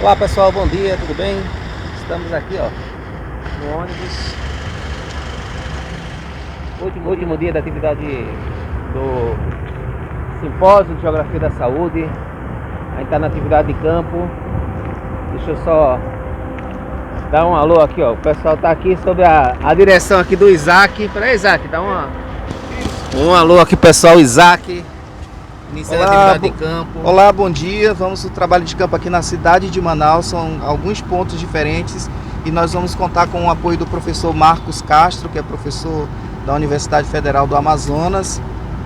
Olá pessoal, bom dia, tudo bem? Estamos aqui no ônibus. Último dia da atividade do Simpósio de Geografia da Saúde. A gente está na atividade de campo. Deixa eu só dar um alô aqui, ó. O pessoal está aqui sob a direção aqui do Isaac. Peraí, Isaac, dá um alô aqui pessoal, Isaac. Iniciando a atividade de campo. Olá, bom dia. Vamos ao trabalho de campo aqui na cidade de Manaus. São alguns pontos diferentes e nós vamos contar com o apoio do professor Marcos Castro, que é professor da Universidade Federal do Amazonas,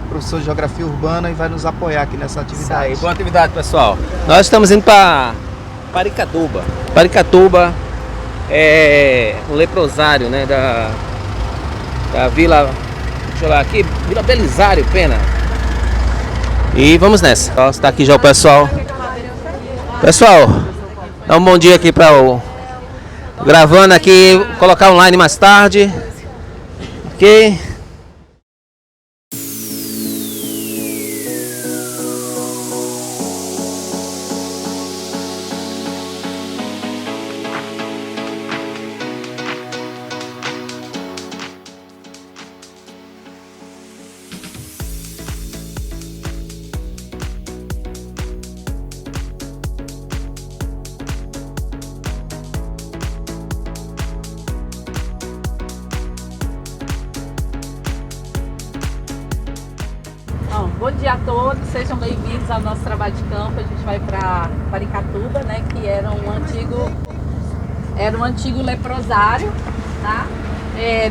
professor de Geografia Urbana, e vai nos apoiar aqui nessa atividade. Isso aí, boa atividade, pessoal. Nós estamos indo para Paricatuba. Paricatuba é um leprosário, né, da Vila, deixa eu olhar aqui, Vila Belisário, Pena. E vamos nessa. Está aqui já o pessoal. Pessoal, dá um bom dia aqui para o gravando aqui, colocar online mais tarde. Ok? Bom dia a todos, sejam bem-vindos ao nosso trabalho de campo. A gente vai para Paricatuba, né, que era um antigo leprosário, tá?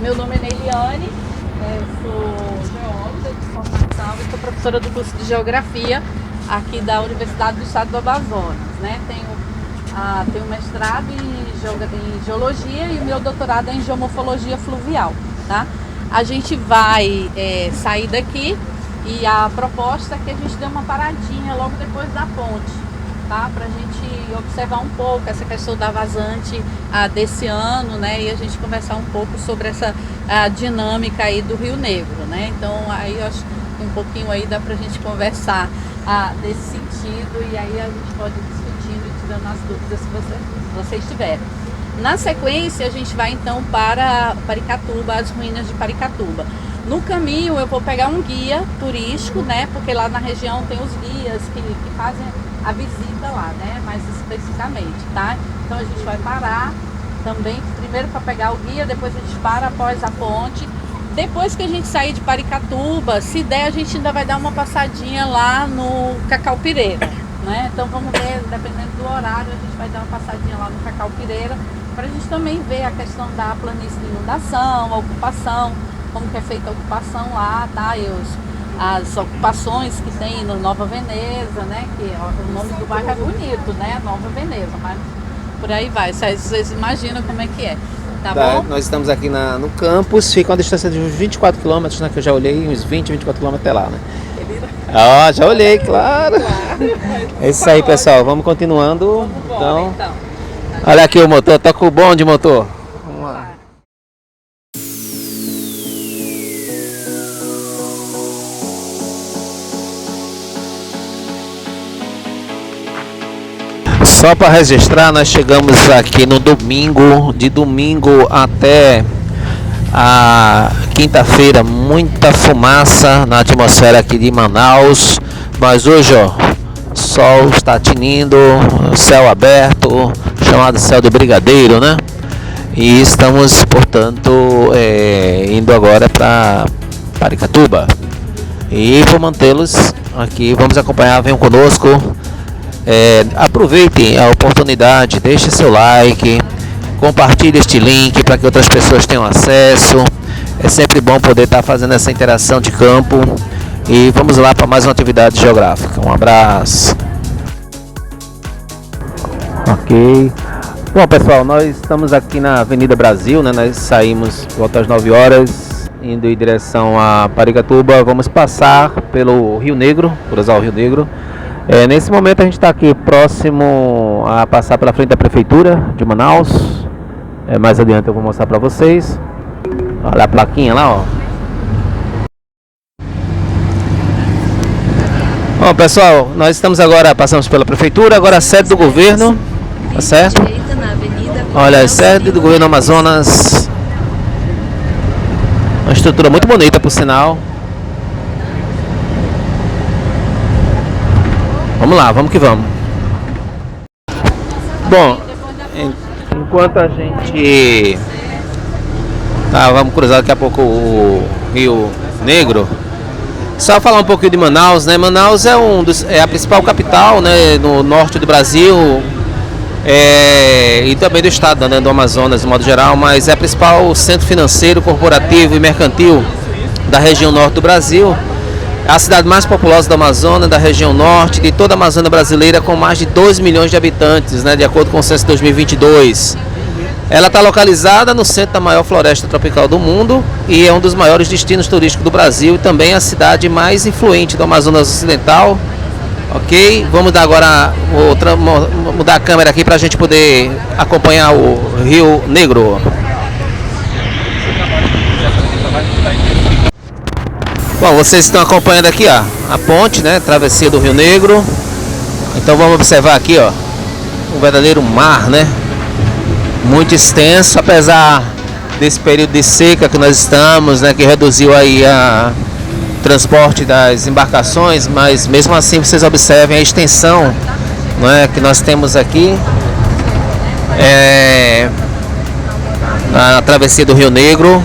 Meu nome é Neiliane, sou geóloga de formação e sou professora do curso de Geografia aqui da Universidade do Estado do Amazonas, né? Tenho mestrado em Geologia e o meu doutorado é em Geomorfologia Fluvial, tá? A gente vai sair daqui. E a proposta é que a gente dê uma paradinha logo depois da ponte, tá? Pra gente observar um pouco essa questão da vazante desse ano, né? E a gente conversar um pouco sobre essa dinâmica aí do Rio Negro, né? Então aí eu acho que um pouquinho aí dá pra gente conversar nesse sentido, e aí a gente pode ir discutindo e tirando as dúvidas que vocês tiverem. Na sequência a gente vai então para Paricatuba, as ruínas de Paricatuba. No caminho eu vou pegar um guia turístico, né? Porque lá na região tem os guias que fazem a visita lá, né? Mais especificamente, tá? Então a gente vai parar também, primeiro para pegar o guia, depois a gente para após a ponte. Depois que a gente sair de Paricatuba, se der, a gente ainda vai dar uma passadinha lá no Cacau Pireira, né? Então vamos ver, dependendo do horário, a gente vai dar uma passadinha lá no Cacau Pireira, para a gente também ver a questão da planície de inundação, a ocupação, como que é feita a ocupação lá, tá? E as ocupações que tem no Nova Veneza, né? Que o nome do bairro é bonito, né? Nova Veneza, mas por aí vai. Vocês imaginam como é que é, tá bom? Nós estamos aqui no campus, fica uma distância de uns 24 km, né? Que eu já olhei, uns 24 km até lá, né? Já olhei, claro. É isso aí, pessoal. Vamos continuando. Então, olha aqui o motor, toca o bonde, motor. Vamos lá. Só para registrar, nós chegamos aqui no domingo, de domingo até a quinta-feira, muita fumaça na atmosfera aqui de Manaus, mas hoje, ó, sol está tinindo, céu aberto, chamado céu de brigadeiro, né? E estamos, portanto, indo agora para Paricatuba. E vou mantê-los aqui, vamos acompanhar, venham conosco. Aproveitem a oportunidade, deixe seu like, compartilhe este link para que outras pessoas tenham acesso. É sempre bom poder estar fazendo essa interação de campo. E vamos lá para mais uma atividade geográfica. Um abraço. Ok. Bom, pessoal, nós estamos aqui na Avenida Brasil, né? Nós saímos volta às 9 horas, indo em direção a Paricatuba. Vamos passar pelo Rio Negro, cruzar o Rio Negro. Nesse momento a gente está aqui próximo a passar pela frente da Prefeitura de Manaus. Mais adiante eu vou mostrar para vocês. Olha a plaquinha lá, ó. Bom, pessoal, nós estamos agora, passamos pela Prefeitura, agora a sede do governo. Tá certo? Direita na avenida. Olha, a sede do governo Amazonas. Uma estrutura muito bonita, por sinal. Vamos lá, vamos que vamos. Bom, enquanto a gente vamos cruzar daqui a pouco o Rio Negro. Só falar um pouquinho de Manaus, né? Manaus é a principal capital, né, no norte do Brasil, e também do estado, né, do Amazonas, de modo geral, mas é o principal centro financeiro, corporativo e mercantil da região norte do Brasil. É a cidade mais populosa do Amazonas, da região norte, de toda a Amazônia brasileira, com mais de 2 milhões de habitantes, né, de acordo com o censo de 2022. Ela está localizada no centro da maior floresta tropical do mundo e é um dos maiores destinos turísticos do Brasil e também a cidade mais influente do Amazonas Ocidental. Ok? Vamos dar agora mudar a câmera aqui para a gente poder acompanhar o Rio Negro. Bom, vocês estão acompanhando aqui, ó, a ponte, né, travessia do Rio Negro. Então vamos observar aqui, ó, um verdadeiro mar, né, muito extenso, apesar desse período de seca que nós estamos, né, que reduziu aí o transporte das embarcações, mas mesmo assim vocês observem a extensão, né, que nós temos aqui, a travessia do Rio Negro.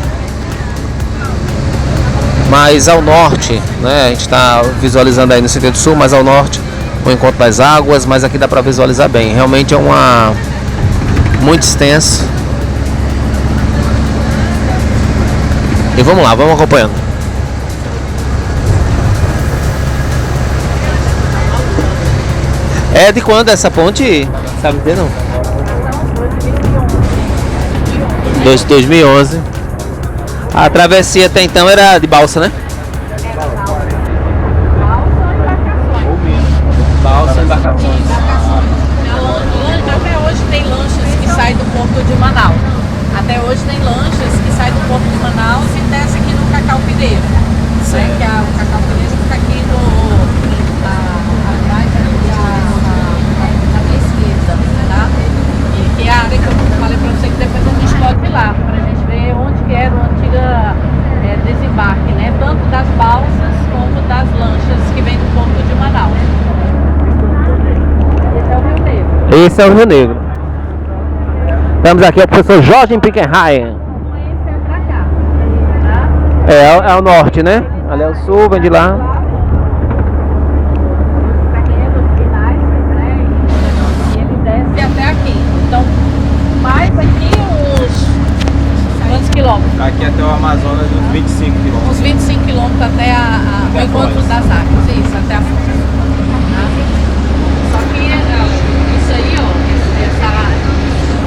Mas ao norte, né, a gente está visualizando aí no sentido sul, mas ao norte o encontro das águas, mas aqui dá para visualizar bem. Realmente é muito extenso. E vamos lá, vamos acompanhando. É de quando essa ponte? Sabe dizer não? 2011. A travessia até então era de balsa, né? Balsa e embarcações. Até hoje tem lanchas que saem do porto de Manaus. Até hoje tem lanchas que saem do porto de Manaus e desce aqui no Cacau Pireiro. Né? Que o Cacau Pireiro fica aqui atrás da minha esquerda, tá? E que é a área que eu falei pra você que depois a gente pode ir lá, pra gente ver onde que era o antigo desembarque, né? Tanto das balsas como das lanchas que vêm do porto de Manaus. Esse é o Rio Negro. Esse é o Rio Negro. Estamos aqui, é o professor Jorge Pickenheim. É o norte, né? Ali é o sul, vem de lá. E ele desce até aqui. Então, mais aqui uns quantos quilômetros? Aqui até o Amazonas, uns 25 quilômetros. Uns 25 quilômetros até o encontro das águas. Isso, até a fonte. Só que isso aí, ó,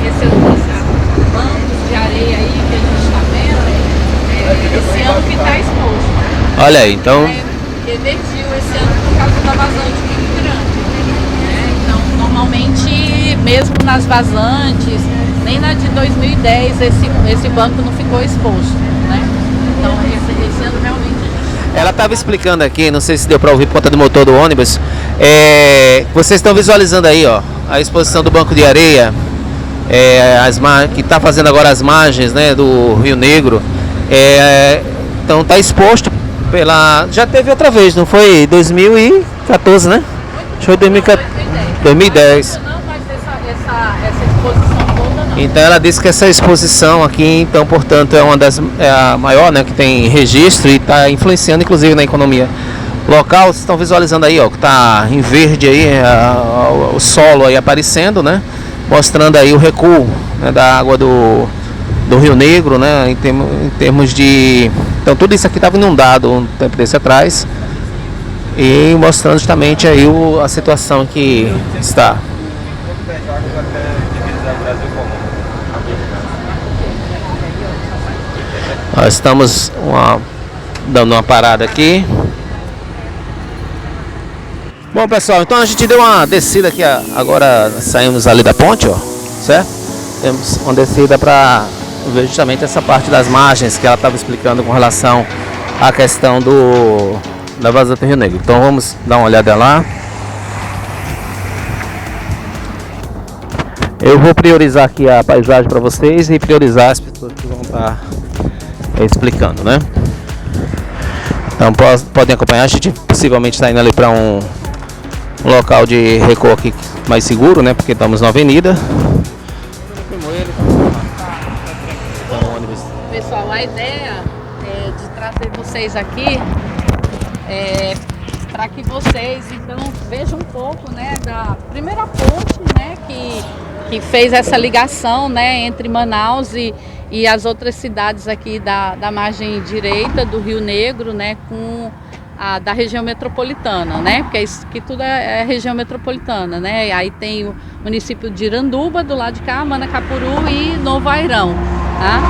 esse bancos de areia aí que a gente está vendo, esse ano que está exposto. Olha aí, então. Revertiu esse ano por causa da vazante muito grande. Né? Então, normalmente, mesmo nas vazantes, nem na de 2010 esse banco não ficou exposto. Né? Então, esse ano realmente. Ela estava explicando aqui, não sei se deu para ouvir por conta do motor do ônibus. Vocês estão visualizando aí, ó, a exposição do banco de areia, que está fazendo agora as margens, né, do Rio Negro. Então está exposto já teve outra vez, não foi? 2014, né? Foi 2010. Não, mas essa exposição toda não. Então ela disse que essa exposição aqui, então, portanto, é a maior, né, que tem registro e está influenciando inclusive na economia local. Vocês estão visualizando aí, ó, que está em verde aí, o solo aí aparecendo, né, mostrando aí o recuo, né, da água do Rio Negro, né, em termos de... Então tudo isso aqui estava inundado um tempo desse atrás e mostrando justamente aí a situação que está. Nós estamos dando uma parada aqui. Bom, pessoal, então a gente deu uma descida aqui, agora saímos ali da ponte, ó, certo? Temos uma descida para ver justamente essa parte das margens que ela estava explicando com relação à questão da vazante do Rio Negro. Então vamos dar uma olhada lá. Eu vou priorizar aqui a paisagem para vocês e priorizar as pessoas que vão estar explicando, né? Então podem acompanhar, a gente possivelmente está indo ali para um local de recuo aqui mais seguro, né? Porque estamos na avenida. Pessoal, a ideia de trazer vocês aqui para que vocês então vejam um pouco, né, da primeira ponte, né, que fez essa ligação, né, entre Manaus e as outras cidades aqui da margem direita do Rio Negro, né, com a da região metropolitana, né, porque isso que tudo é região metropolitana, né, e aí tem o município de Iranduba do lado de cá, Manacapuru e Novo Airão, tá?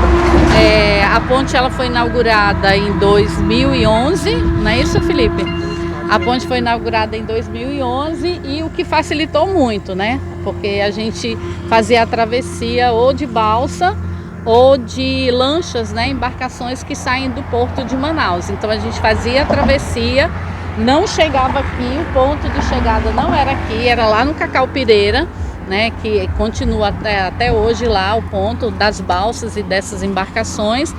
A ponte ela foi inaugurada em 2011, não é isso, Felipe? A ponte foi inaugurada em 2011 e o que facilitou muito, né? Porque a gente fazia a travessia ou de balsa ou de lanchas, né? Embarcações que saem do porto de Manaus. Então a gente fazia a travessia, não chegava aqui, o ponto de chegada não era aqui, era lá no Cacaupireira, né? Que continua até hoje lá o ponto das balsas e dessas embarcações.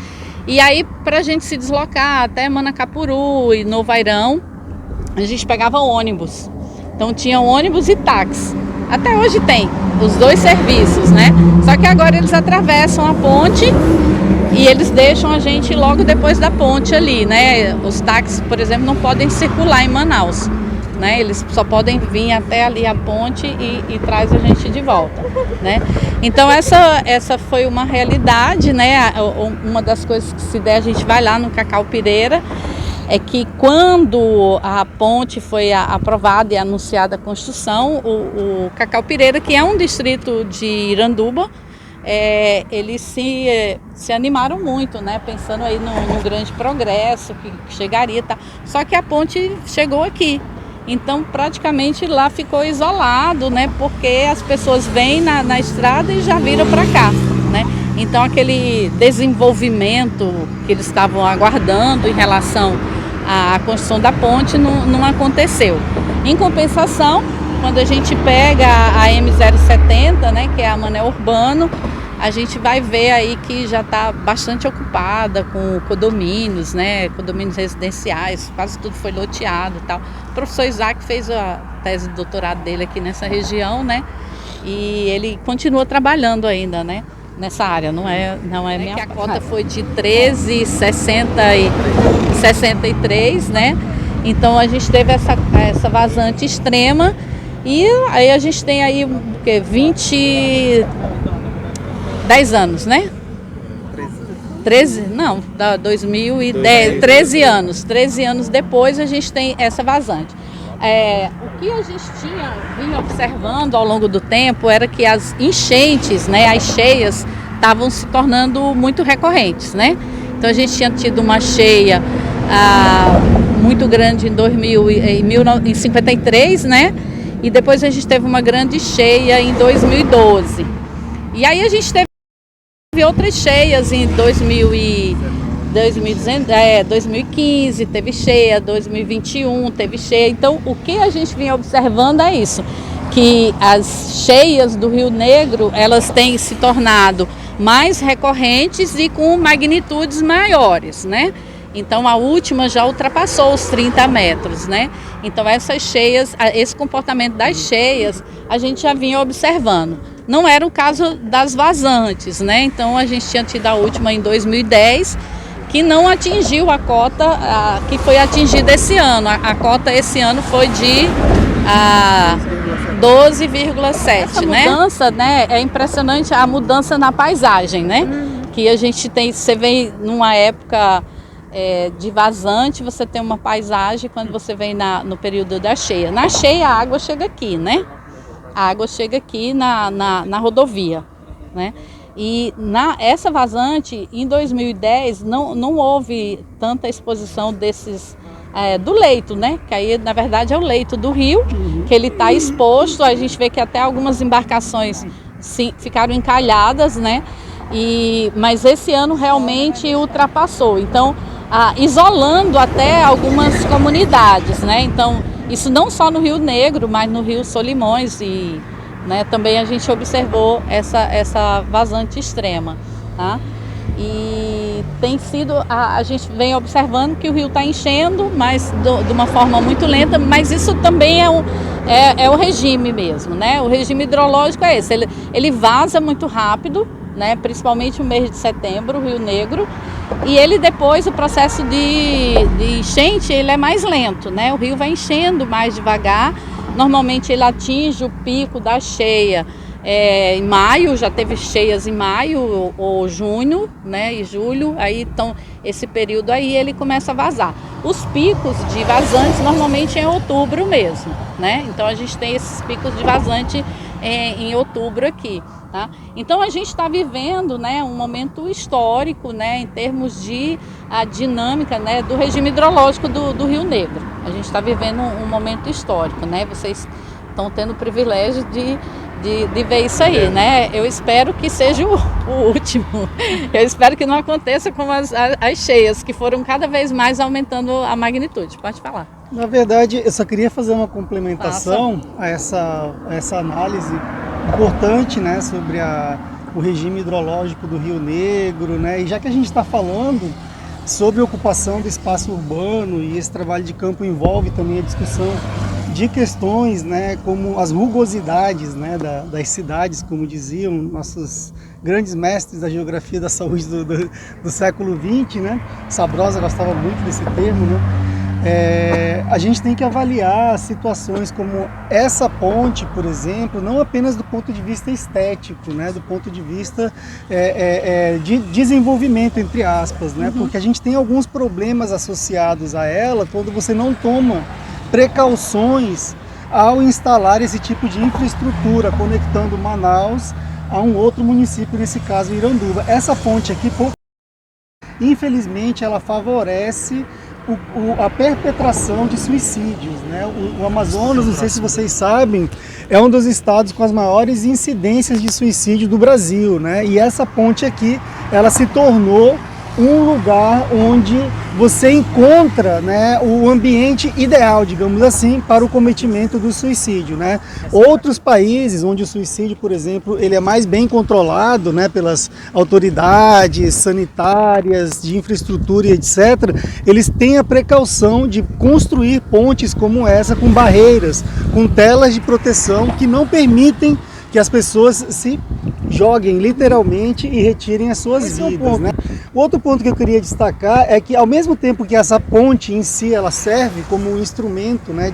E aí, para a gente se deslocar até Manacapuru e Novo Airão, a gente pegava ônibus. Então tinha ônibus e táxi. Até hoje tem os dois serviços, né? Só que agora eles atravessam a ponte e eles deixam a gente logo depois da ponte ali, né? Os táxis, por exemplo, não podem circular em Manaus, né? Eles só podem vir até ali a ponte e traz a gente de volta, né? Então essa foi uma realidade, né? Uma das coisas que se der, a gente vai lá no Cacaupireira, é que quando a ponte foi aprovada e anunciada a construção, o Cacaupireira, que é um distrito de Iranduba, eles se animaram muito, né? Pensando aí no grande progresso que chegaria, tá? Só que a ponte chegou aqui. Então praticamente lá ficou isolado, né? Porque as pessoas vêm na estrada e já viram para cá, né? Então aquele desenvolvimento que eles estavam aguardando em relação à construção da ponte não aconteceu. Em compensação, quando a gente pega a M070, né, que é a Manel Urbano, a gente vai ver aí que já está bastante ocupada com condomínios, né, condomínios residenciais, quase tudo foi loteado e tal. O professor Isaac fez a tese de doutorado dele aqui nessa região, né, e ele continua trabalhando ainda, né, nessa área, não é minha. Que a cota foi de 13,63, né, então a gente teve essa vazante extrema e aí a gente tem aí o quê? 10 anos, né? 13? Não, 2010, 13 anos. 13 anos depois a gente tem essa vazante. O que a gente vinha observando ao longo do tempo era que as enchentes, né, as cheias, estavam se tornando muito recorrentes, né? Então a gente tinha tido uma cheia muito grande em 1953, né? E depois a gente teve uma grande cheia em 2012. E aí a gente teve outras cheias em 2015, teve cheia, 2021 teve cheia. Então o que a gente vinha observando é isso, que as cheias do Rio Negro, elas têm se tornado mais recorrentes e com magnitudes maiores, né? Então a última já ultrapassou os 30 metros, né? Então essas cheias, esse comportamento das cheias, a gente já vinha observando. Não era o caso das vazantes, né? Então a gente tinha tido a última em 2010, que não atingiu a cota que foi atingida esse ano. A cota esse ano foi de 12,7, né? A mudança, né? É impressionante a mudança na paisagem, né? Que a gente tem, você vem numa época de vazante, você tem uma paisagem quando você vem no período da cheia. Na cheia a água chega aqui, né? A água chega aqui na rodovia, né? E essa vazante, em 2010, não houve tanta exposição desses, do leito, né? Que aí, na verdade, é o leito do rio, que ele está exposto. A gente vê que até algumas embarcações ficaram encalhadas, né? Mas esse ano realmente ultrapassou. Então, isolando até algumas comunidades, né? Então, isso não só no Rio Negro, mas no Rio Solimões e né, também a gente observou essa vazante extrema, tá? E tem sido, a gente vem observando que o rio está enchendo, mas de uma forma muito lenta, mas isso também é o regime mesmo, né? O regime hidrológico é esse, ele vaza muito rápido, né? Principalmente no mês de setembro, o Rio Negro, e ele depois, o processo de enchente, ele é mais lento, né? O rio vai enchendo mais devagar, normalmente ele atinge o pico da cheia em maio, já teve cheias em maio ou junho, né, e julho, aí então esse período aí ele começa a vazar. Os picos de vazantes normalmente é em outubro mesmo, né? Então a gente tem esses picos de vazante em outubro aqui, tá? Então a gente está vivendo, né, um momento histórico, né, em termos de a dinâmica, né, do regime hidrológico do Rio Negro. A gente está vivendo um momento histórico, né? Vocês estão tendo o privilégio de ver isso aí, né? Eu espero que seja o último. Eu espero que não aconteça como as cheias, que foram cada vez mais aumentando a magnitude. Pode falar. Na verdade, eu só queria fazer uma complementação a essa análise importante, né, sobre o regime hidrológico do Rio Negro, né? E já que a gente está falando sobre a ocupação do espaço urbano, e esse trabalho de campo envolve também a discussão de questões, né, como as rugosidades, né, das cidades, como diziam nossos grandes mestres da geografia da saúde do século XX, né? Sabrosa gostava muito desse termo, né? A gente tem que avaliar situações como essa ponte, por exemplo, não apenas do ponto de vista estético, né, do ponto de vista de desenvolvimento, entre aspas, né? Porque a gente tem alguns problemas associados a ela quando você não toma precauções ao instalar esse tipo de infraestrutura, conectando Manaus a um outro município, nesse caso Iranduba. Essa ponte aqui, infelizmente, ela favorece a perpetração de suicídios, né? O Amazonas, não sei se vocês sabem, é um dos estados com as maiores incidências de suicídio do Brasil, né? E essa ponte aqui, ela se tornou um lugar onde você encontra, né, o ambiente ideal, digamos assim, para o cometimento do suicídio, né? Outros países onde o suicídio, por exemplo, ele é mais bem controlado, né, pelas autoridades sanitárias, de infraestrutura e etc., eles têm a precaução de construir pontes como essa, com barreiras, com telas de proteção que não permitem que as pessoas se joguem literalmente e retirem as suas vidas, né? O outro ponto que eu queria destacar é que, ao mesmo tempo que essa ponte em si ela serve como um instrumento, né,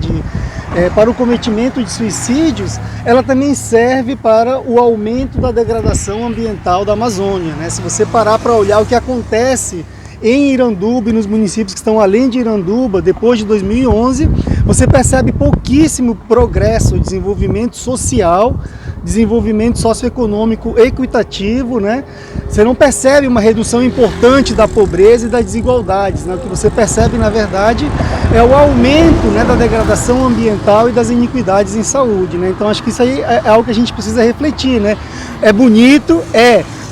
para o cometimento de suicídios, ela também serve para o aumento da degradação ambiental da Amazônia, né? Se você parar para olhar o que acontece em Iranduba e nos municípios que estão além de Iranduba, depois de 2011, você percebe pouquíssimo progresso, desenvolvimento social, desenvolvimento socioeconômico equitativo, né? Você não percebe uma redução importante da pobreza e das desigualdades, né? O que você percebe, na verdade, é o aumento, né, da degradação ambiental e das iniquidades em saúde, né? Então acho que isso aí é algo que a gente precisa refletir, né? É bonito,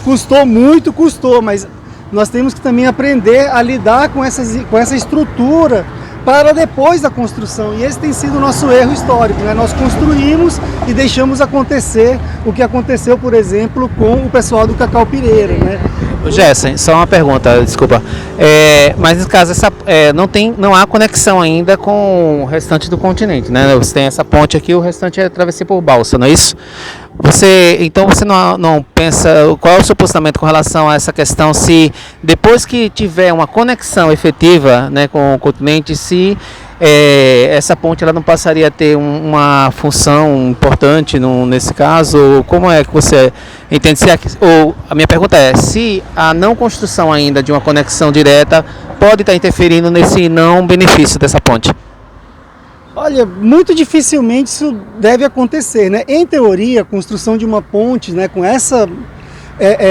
custou muito, mas nós temos que também aprender a lidar com essa estrutura para depois da construção. E esse tem sido o nosso erro histórico, né? Nós construímos e deixamos acontecer o que aconteceu, por exemplo, com o pessoal do Cacau Pireira, né? Jessen, só uma pergunta, desculpa. Mas nesse caso não há conexão ainda com o restante do continente, né? Você tem essa ponte aqui, o restante é travessia por balsa, não é isso? Então você não pensa, qual é o seu posicionamento com relação a essa questão, se depois que tiver uma conexão efetiva, né, com o continente, se essa ponte ela não passaria a ter uma função importante nesse caso? Como é que você entende? A minha pergunta é, se a não construção ainda de uma conexão direta pode estar interferindo nesse não benefício dessa ponte? Olha, muito dificilmente isso deve acontecer, né? Em teoria, a construção de uma ponte, né, com essa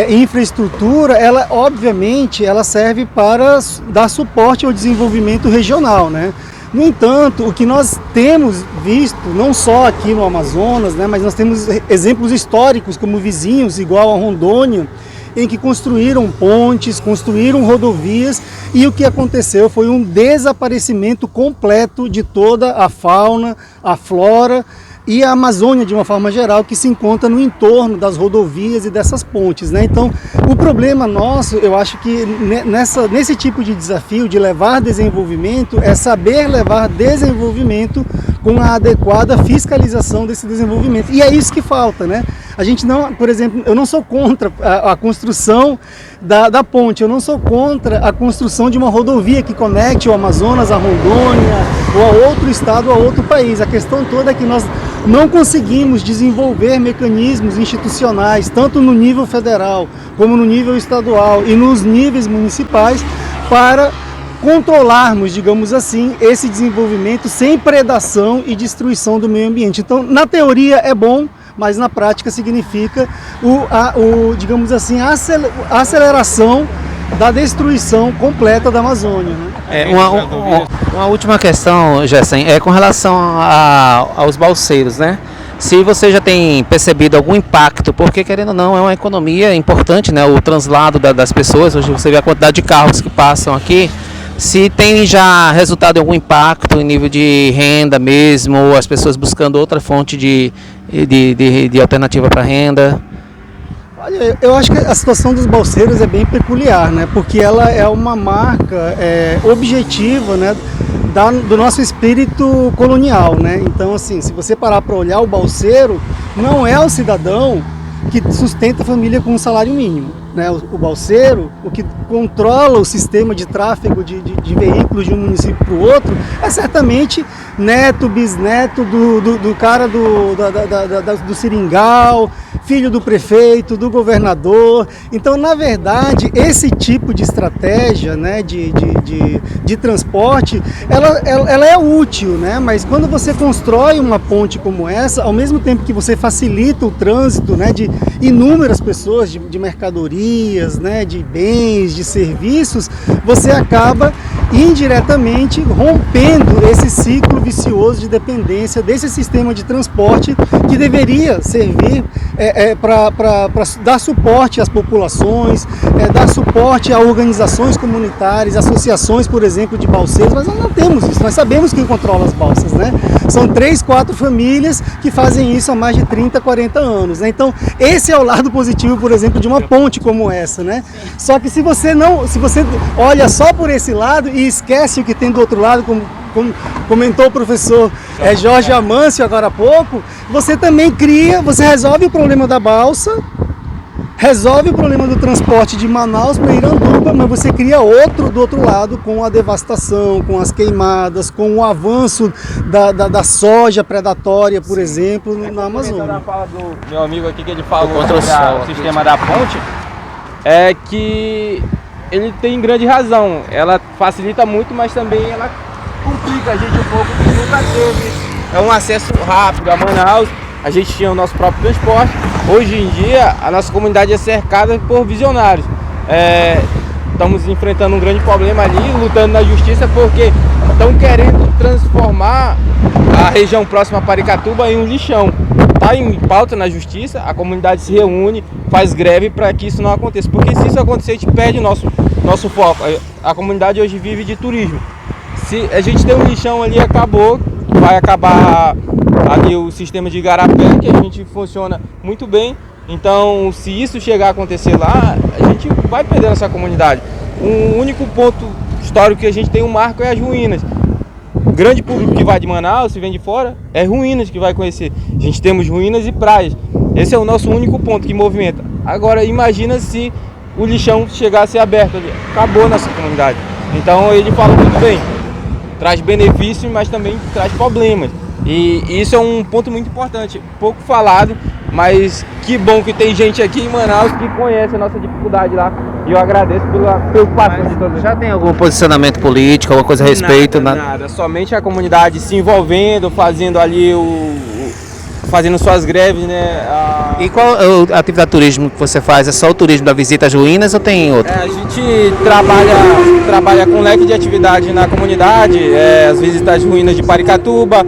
infraestrutura, ela obviamente ela serve para dar suporte ao desenvolvimento regional, né? No entanto, o que nós temos visto, não só aqui no Amazonas, né, mas nós temos exemplos históricos como vizinhos, igual a Rondônia, em que construíram pontes, construíram rodovias, e o que aconteceu foi um desaparecimento completo de toda a fauna, a flora e a Amazônia de uma forma geral, que se encontra no entorno das rodovias e dessas pontes, né? Então, o problema nosso, eu acho que nesse tipo de desafio de levar desenvolvimento, é saber levar desenvolvimento com a adequada fiscalização desse desenvolvimento. E é isso que falta, né? A gente não, por exemplo, eu não sou contra a construção da ponte, eu não sou contra a construção de uma rodovia que conecte o Amazonas a Rondônia ou a outro estado ou a outro país. A questão toda é que nós não conseguimos desenvolver mecanismos institucionais, tanto no nível federal como no nível estadual e nos níveis municipais, para controlarmos, digamos assim, esse desenvolvimento sem predação e destruição do meio ambiente. Então, na teoria é bom, mas na prática significa digamos assim, a aceleração da destruição completa da Amazônia, né? Uma última questão, Gessen, é com relação aos balseiros, né? Se você já tem percebido algum impacto, porque querendo ou não, é uma economia importante, né? O translado das pessoas, hoje você vê a quantidade de carros que passam aqui, se tem já resultado em algum impacto em nível de renda mesmo, ou as pessoas buscando outra fonte de alternativa para renda. Olha, eu acho que a situação dos balseiros é bem peculiar, né? Porque ela é uma marca objetiva, né? Do nosso espírito colonial, né? Então, assim, se você parar para olhar, o balseiro não é o cidadão que sustenta a família com um salário mínimo, né? O balseiro, o que controla o sistema de tráfego de veículos de um município para o outro, é certamente neto, bisneto do cara do seringal, filho do prefeito, do governador. Então, na verdade, esse tipo de estratégia, né, de transporte, ela é útil, né? Mas quando você constrói uma ponte como essa, ao mesmo tempo que você facilita o trânsito, né, de inúmeras pessoas, de mercadorias, né, de bens, de serviços, você acaba indiretamente rompendo esse ciclo vicioso de dependência desse sistema de transporte que deveria servir para dar suporte às populações, dar suporte a organizações comunitárias, associações, por exemplo, de balseiros. Mas nós não temos isso, nós sabemos quem controla as balsas, né? São 3, 4 famílias que fazem isso há mais de 30, 40 anos, né? Então, esse é o lado positivo, por exemplo, de uma ponte como essa, né? Só que se você olha só por esse lado e esquece o que tem do outro lado, como comentou o professor Jorge Amâncio agora há pouco, você também você resolve o problema da balsa, resolve o problema do transporte de Manaus para Iranduba, mas você cria outro do outro lado, com a devastação, com as queimadas, com o avanço da soja predatória, por exemplo, na Amazônia. A fala do meu amigo aqui, que ele falou o sistema da ponte, é que ele tem grande razão. Ela facilita muito, mas também ela complica a gente um pouco, que nunca teve um acesso rápido a Manaus. A gente tinha o nosso próprio transporte. Hoje em dia, a nossa comunidade é cercada por visionários. Estamos enfrentando um grande problema ali, lutando na justiça, porque estão querendo transformar a região próxima a Paricatuba em um lixão. Está em pauta na justiça, a comunidade se reúne, faz greve para que isso não aconteça. Porque se isso acontecer, a gente perde nosso foco. A comunidade hoje vive de turismo. Se a gente tem um lixão ali, vai acabar ali o sistema de igarapé, que a gente funciona muito bem. Então, se isso chegar a acontecer lá, a gente vai perder essa comunidade. O único ponto histórico que a gente tem um marco é as ruínas. O grande público que vai de Manaus, se vem de fora, é ruínas que vai conhecer. A gente temos ruínas e praias. Esse é o nosso único ponto que movimenta. Agora, imagina se o lixão chegasse aberto ali. Acabou nossa comunidade. Então, ele falou muito bem. Traz benefícios, mas também traz problemas. E isso é um ponto muito importante, pouco falado, mas que bom que tem gente aqui em Manaus que conhece a nossa dificuldade lá. E eu agradeço pela preocupação de todos. Já tem algum posicionamento político, alguma coisa a respeito? Nada. Somente a comunidade se envolvendo, fazendo ali fazendo suas greves, né? E qual a atividade de turismo que você faz? É só o turismo da visita às ruínas ou tem outro? A gente trabalha com leque de atividade na comunidade, as visitas às ruínas de Paricatuba,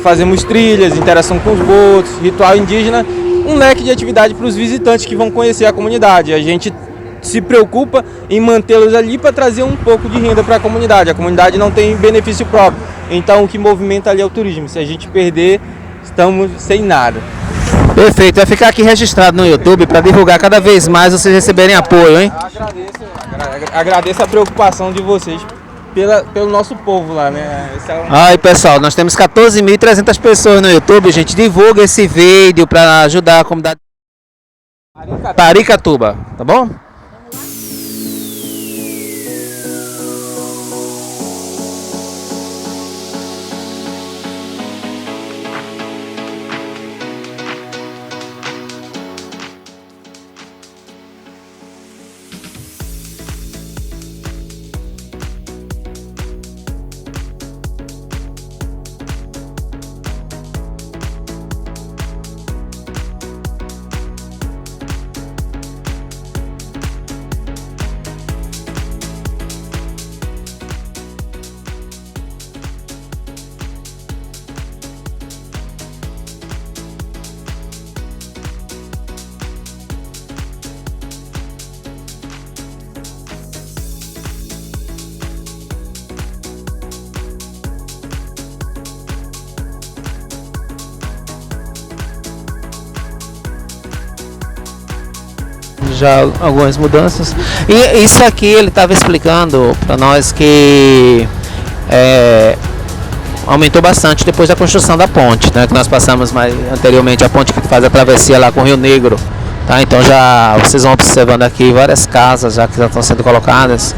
fazemos trilhas, interação com os botos, ritual indígena, um leque de atividade para os visitantes que vão conhecer a comunidade. A gente se preocupa em mantê-los ali para trazer um pouco de renda para a comunidade. A comunidade não tem benefício próprio, então o que movimenta ali é o turismo. Se a gente perder, estamos sem nada. Perfeito, vai ficar aqui registrado no YouTube para divulgar cada vez mais vocês receberem apoio, hein? Agradeço a preocupação de vocês pelo nosso povo lá, né? Aí pessoal, nós temos 14.300 pessoas no YouTube, gente, divulga esse vídeo para ajudar a comunidade Paricatuba, tá bom? Já algumas mudanças. E isso aqui ele estava explicando para nós que aumentou bastante depois da construção da ponte, né? Que nós passamos mais anteriormente, a ponte que faz a travessia lá com o Rio Negro. Tá? Então já vocês vão observando aqui várias casas já que já estão sendo colocadas,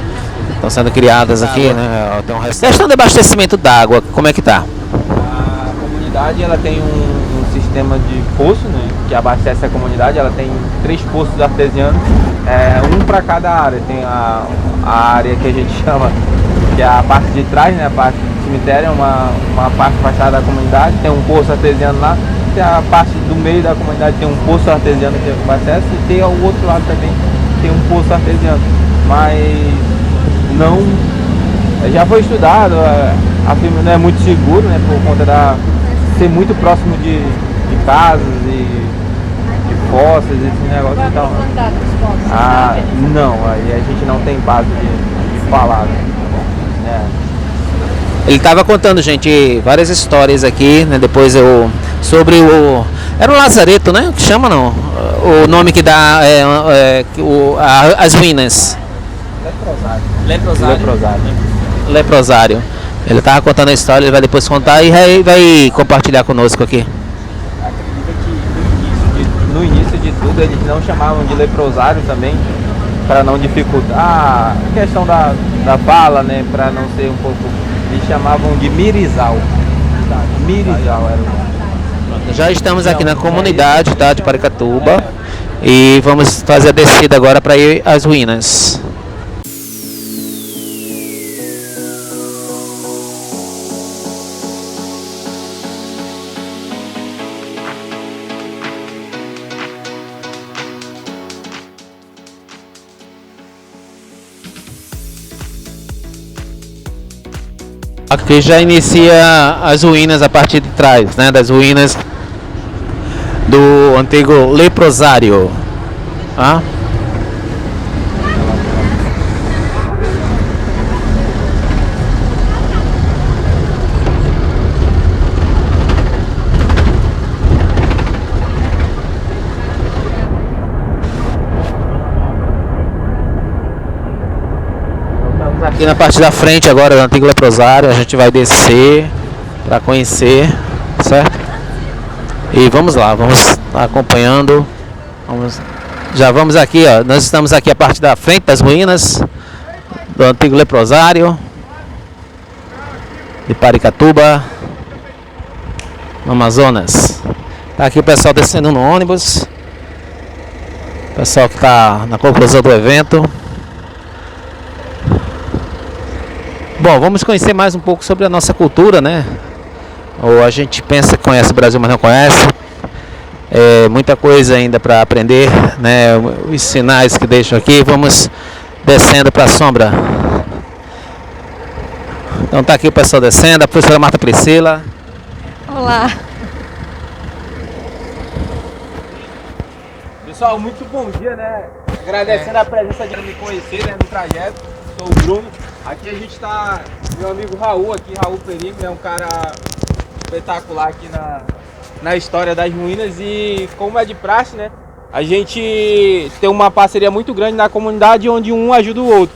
estão sendo criadas aqui, né? Tem questão de abastecimento d'água, como é que tá? A comunidade ela tem um sistema de poço, né, que abastece a comunidade. Ela tem 3 poços artesianos, um para cada área. Tem a área que a gente chama, que é a parte de trás, né, a parte do cemitério, é uma parte afastada da comunidade, tem um poço artesiano lá. Tem a parte do meio da comunidade, tem um poço artesiano que abastece, e tem ao outro lado também tem um poço artesiano, mas não, já foi estudado, a firma não é muito seguro, né, por conta de ser muito próximo de casas e de fossas, esse negócio. Qual é a Então, profundidade dos poços? não, aí a gente não tem base de falar, né. Ele estava contando, gente, várias histórias aqui, né? Depois sobre era o Lazareto, né? Que chama não? O nome que dá as ruínas. Leprosário. Ele estava contando a história, ele vai depois contar e vai compartilhar conosco aqui. Acredita que no início de tudo eles não chamavam de leprosário também, para não dificultar a questão da fala, né? Para não ser um pouco. Eles chamavam de Mirizal. Mirizal era o nome. Já estamos aqui na comunidade, tá, de Paricatuba, e vamos fazer a descida agora para ir às ruínas. Aqui já inicia as ruínas a partir de trás, né? Das ruínas do antigo leprosário. Ah? Aqui na parte da frente agora do antigo leprosário, a gente vai descer para conhecer, certo? E vamos lá, vamos acompanhando. Já vamos aqui, ó. Nós estamos aqui a parte da frente das ruínas do antigo leprosário de Paricatuba, no Amazonas. Tá aqui o pessoal descendo no ônibus. O pessoal que está na conclusão do evento. Bom, vamos conhecer mais um pouco sobre a nossa cultura, né? Ou a gente pensa que conhece o Brasil, mas não conhece. Muita coisa ainda para aprender, né? Os sinais que deixam aqui. Vamos descendo para a sombra. Então tá aqui o pessoal descendo, a professora Marta Priscila. Olá. Pessoal, muito bom dia, né? Agradecendo a presença de me conhecer, né, no trajeto. Sou o Bruno. Aqui a gente tá, meu amigo Raul aqui, Raul Perigo, é um cara espetacular aqui na história das ruínas e, como é de praxe, né, a gente tem uma parceria muito grande na comunidade onde um ajuda o outro.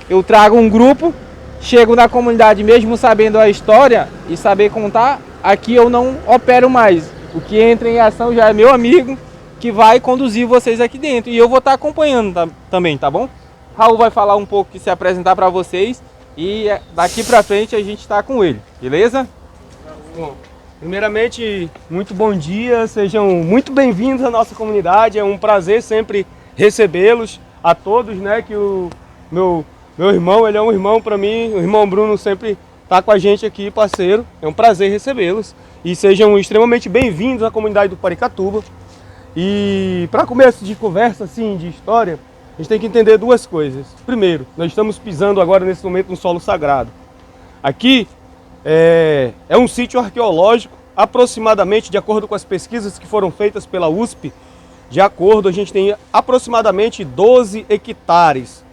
Eu trago um grupo, chego na comunidade mesmo sabendo a história e saber contar, aqui eu não opero mais. O que entra em ação já é meu amigo que vai conduzir vocês aqui dentro e eu vou estar acompanhando também, tá bom? Raul vai falar um pouco, se apresentar para vocês e daqui para frente a gente está com ele, beleza? Bom, primeiramente, muito bom dia, sejam muito bem-vindos à nossa comunidade, é um prazer sempre recebê-los, a todos, né, que o meu irmão, ele é um irmão para mim, o irmão Bruno sempre está com a gente aqui, parceiro, é um prazer recebê-los e sejam extremamente bem-vindos à comunidade do Paricatuba. E para começo de conversa, assim, de história, a gente tem que entender duas coisas. Primeiro, nós estamos pisando agora nesse momento no solo sagrado. Aqui é um sítio arqueológico, aproximadamente, de acordo com as pesquisas que foram feitas pela USP, a gente tem aproximadamente 12 hectares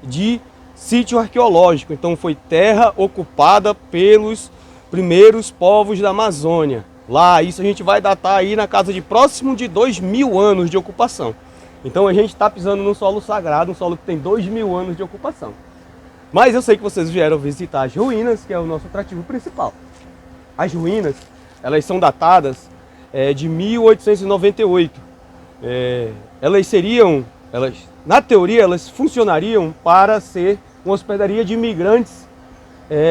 de sítio arqueológico. Então foi terra ocupada pelos primeiros povos da Amazônia. Lá, isso a gente vai datar aí na casa de próximo de 2.000 anos de ocupação. Então a gente está pisando num solo sagrado, um solo que tem 2.000 anos de ocupação. Mas eu sei que vocês vieram visitar as ruínas, que é o nosso atrativo principal. As ruínas, elas são datadas de 1898. Na teoria, elas funcionariam para ser uma hospedaria de imigrantes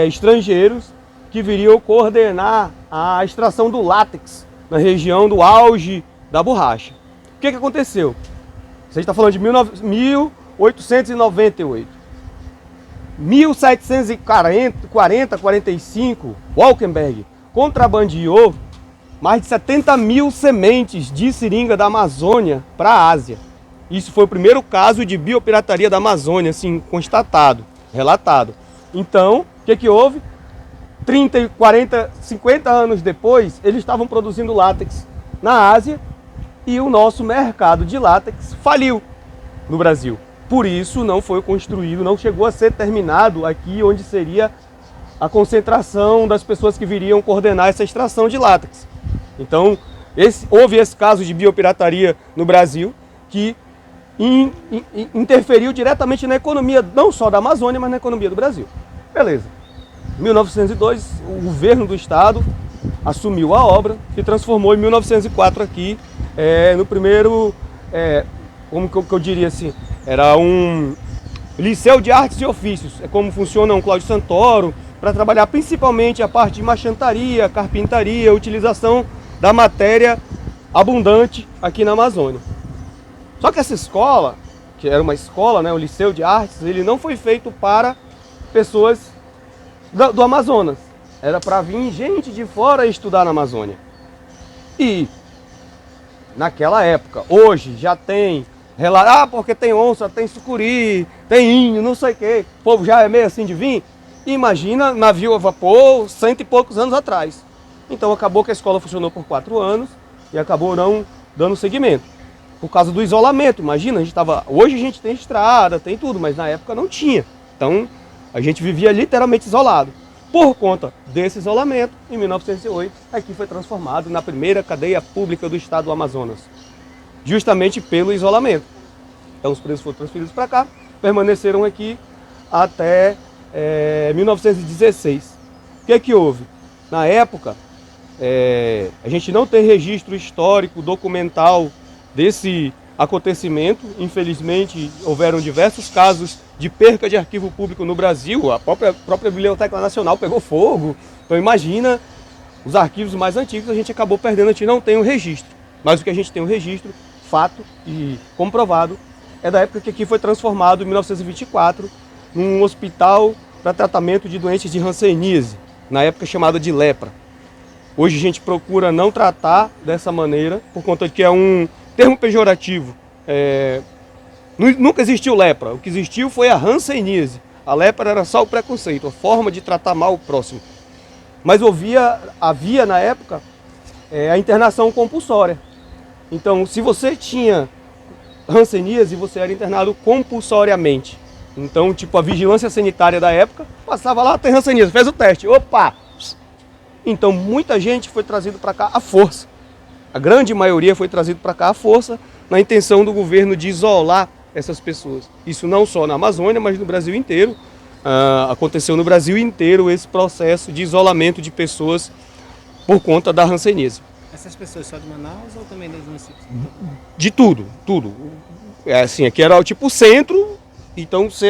estrangeiros que viriam coordenar a extração do látex na região do auge da borracha. O que aconteceu? Você está falando de 1898. 1740, 45, Walkenberg contrabandeou mais de 70 mil sementes de seringa da Amazônia para a Ásia. Isso foi o primeiro caso de biopirataria da Amazônia, assim, constatado, relatado. Então, o que houve? 30, 40, 50 anos depois, eles estavam produzindo látex na Ásia e o nosso mercado de látex faliu no Brasil. Por isso não foi construído, não chegou a ser terminado aqui onde seria a concentração das pessoas que viriam coordenar essa extração de látex. Então, houve esse caso de biopirataria no Brasil que interferiu diretamente na economia, não só da Amazônia, mas na economia do Brasil. Beleza. Em 1902, o governo do estado assumiu a obra e transformou em 1904 aqui, no primeiro, como que eu diria assim, era um liceu de artes e ofícios, é como funciona um Cláudio Santoro, para trabalhar principalmente a parte de machantaria, carpintaria, utilização da matéria abundante aqui na Amazônia. Só que essa escola, que era uma escola, né, o liceu de artes, ele não foi feito para pessoas do Amazonas. Era para vir gente de fora estudar na Amazônia. E naquela época, hoje já tem porque tem onça, tem sucuri, tem índio, não sei o quê. O povo já é meio assim de vir. Imagina navio a vapor 100 e poucos anos atrás. Então acabou que a escola funcionou por 4 anos e acabou não dando seguimento. Por causa do isolamento, imagina, hoje a gente tem estrada, tem tudo, mas na época não tinha. Então a gente vivia literalmente isolado. Por conta desse isolamento, em 1908, aqui foi transformado na primeira cadeia pública do estado do Amazonas. Justamente pelo isolamento. Então os presos foram transferidos para cá, permaneceram aqui até 1916. O que houve? Na época, a gente não tem registro histórico, documental desse acontecimento. Infelizmente, houveram diversos casos de perca de arquivo público no Brasil. A própria Biblioteca Nacional pegou fogo. Então imagina, os arquivos mais antigos a gente acabou perdendo, a gente não tem o registro. Mas o que a gente tem o registro, fato e comprovado, é da época que aqui foi transformado, em 1924, num hospital para tratamento de doentes de hanseníase, na época chamada de lepra. Hoje a gente procura não tratar dessa maneira, por conta de que é um termo pejorativo. Nunca existiu lepra, o que existiu foi a hanseníase. A lepra era só o preconceito, a forma de tratar mal o próximo. Mas havia na época a internação compulsória. Então, se você tinha hanseníase, você era internado compulsoriamente. Então, tipo, a vigilância sanitária da época passava lá, tem hanseníase, fez o teste, opa! Então, muita gente foi trazido para cá à força. A grande maioria foi trazido para cá à força, na intenção do governo de isolar essas pessoas. Isso não só na Amazônia, mas no Brasil inteiro. Aconteceu no Brasil inteiro esse processo de isolamento de pessoas por conta da hanseníase. Essas pessoas só de Manaus ou também dos municípios? De tudo, tudo. É assim, aqui era o tipo centro, então você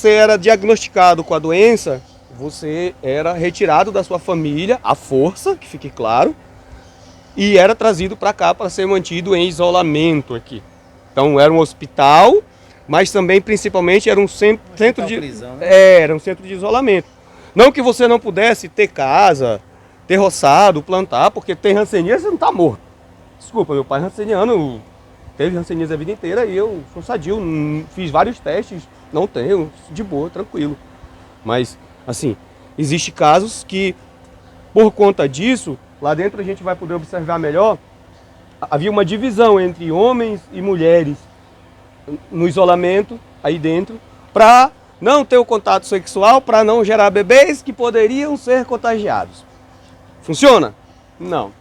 era diagnosticado com a doença, você era retirado da sua família, à força, que fique claro, e era trazido para cá para ser mantido em isolamento aqui. Então era um hospital, mas também principalmente era um centro de prisão, né? era um centro de isolamento. Não que você não pudesse ter casa, ter roçado, plantar, porque tem hanseníase, você não está morto. Desculpa, meu pai é hanseniano, teve hanseníase a vida inteira e eu sou sadio, fiz vários testes, não tenho, de boa, tranquilo. Mas, assim, existem casos que, por conta disso, lá dentro a gente vai poder observar melhor, havia uma divisão entre homens e mulheres no isolamento, aí dentro, para não ter o contato sexual, para não gerar bebês que poderiam ser contagiados. Funciona? Não.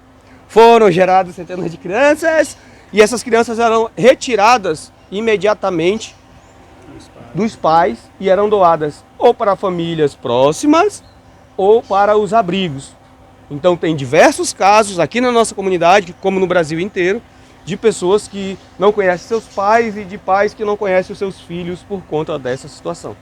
Foram geradas centenas de crianças e essas crianças eram retiradas imediatamente dos pais e eram doadas ou para famílias próximas ou para os abrigos. Então tem diversos casos aqui na nossa comunidade, como no Brasil inteiro, de pessoas que não conhecem seus pais e de pais que não conhecem os seus filhos por conta dessa situação.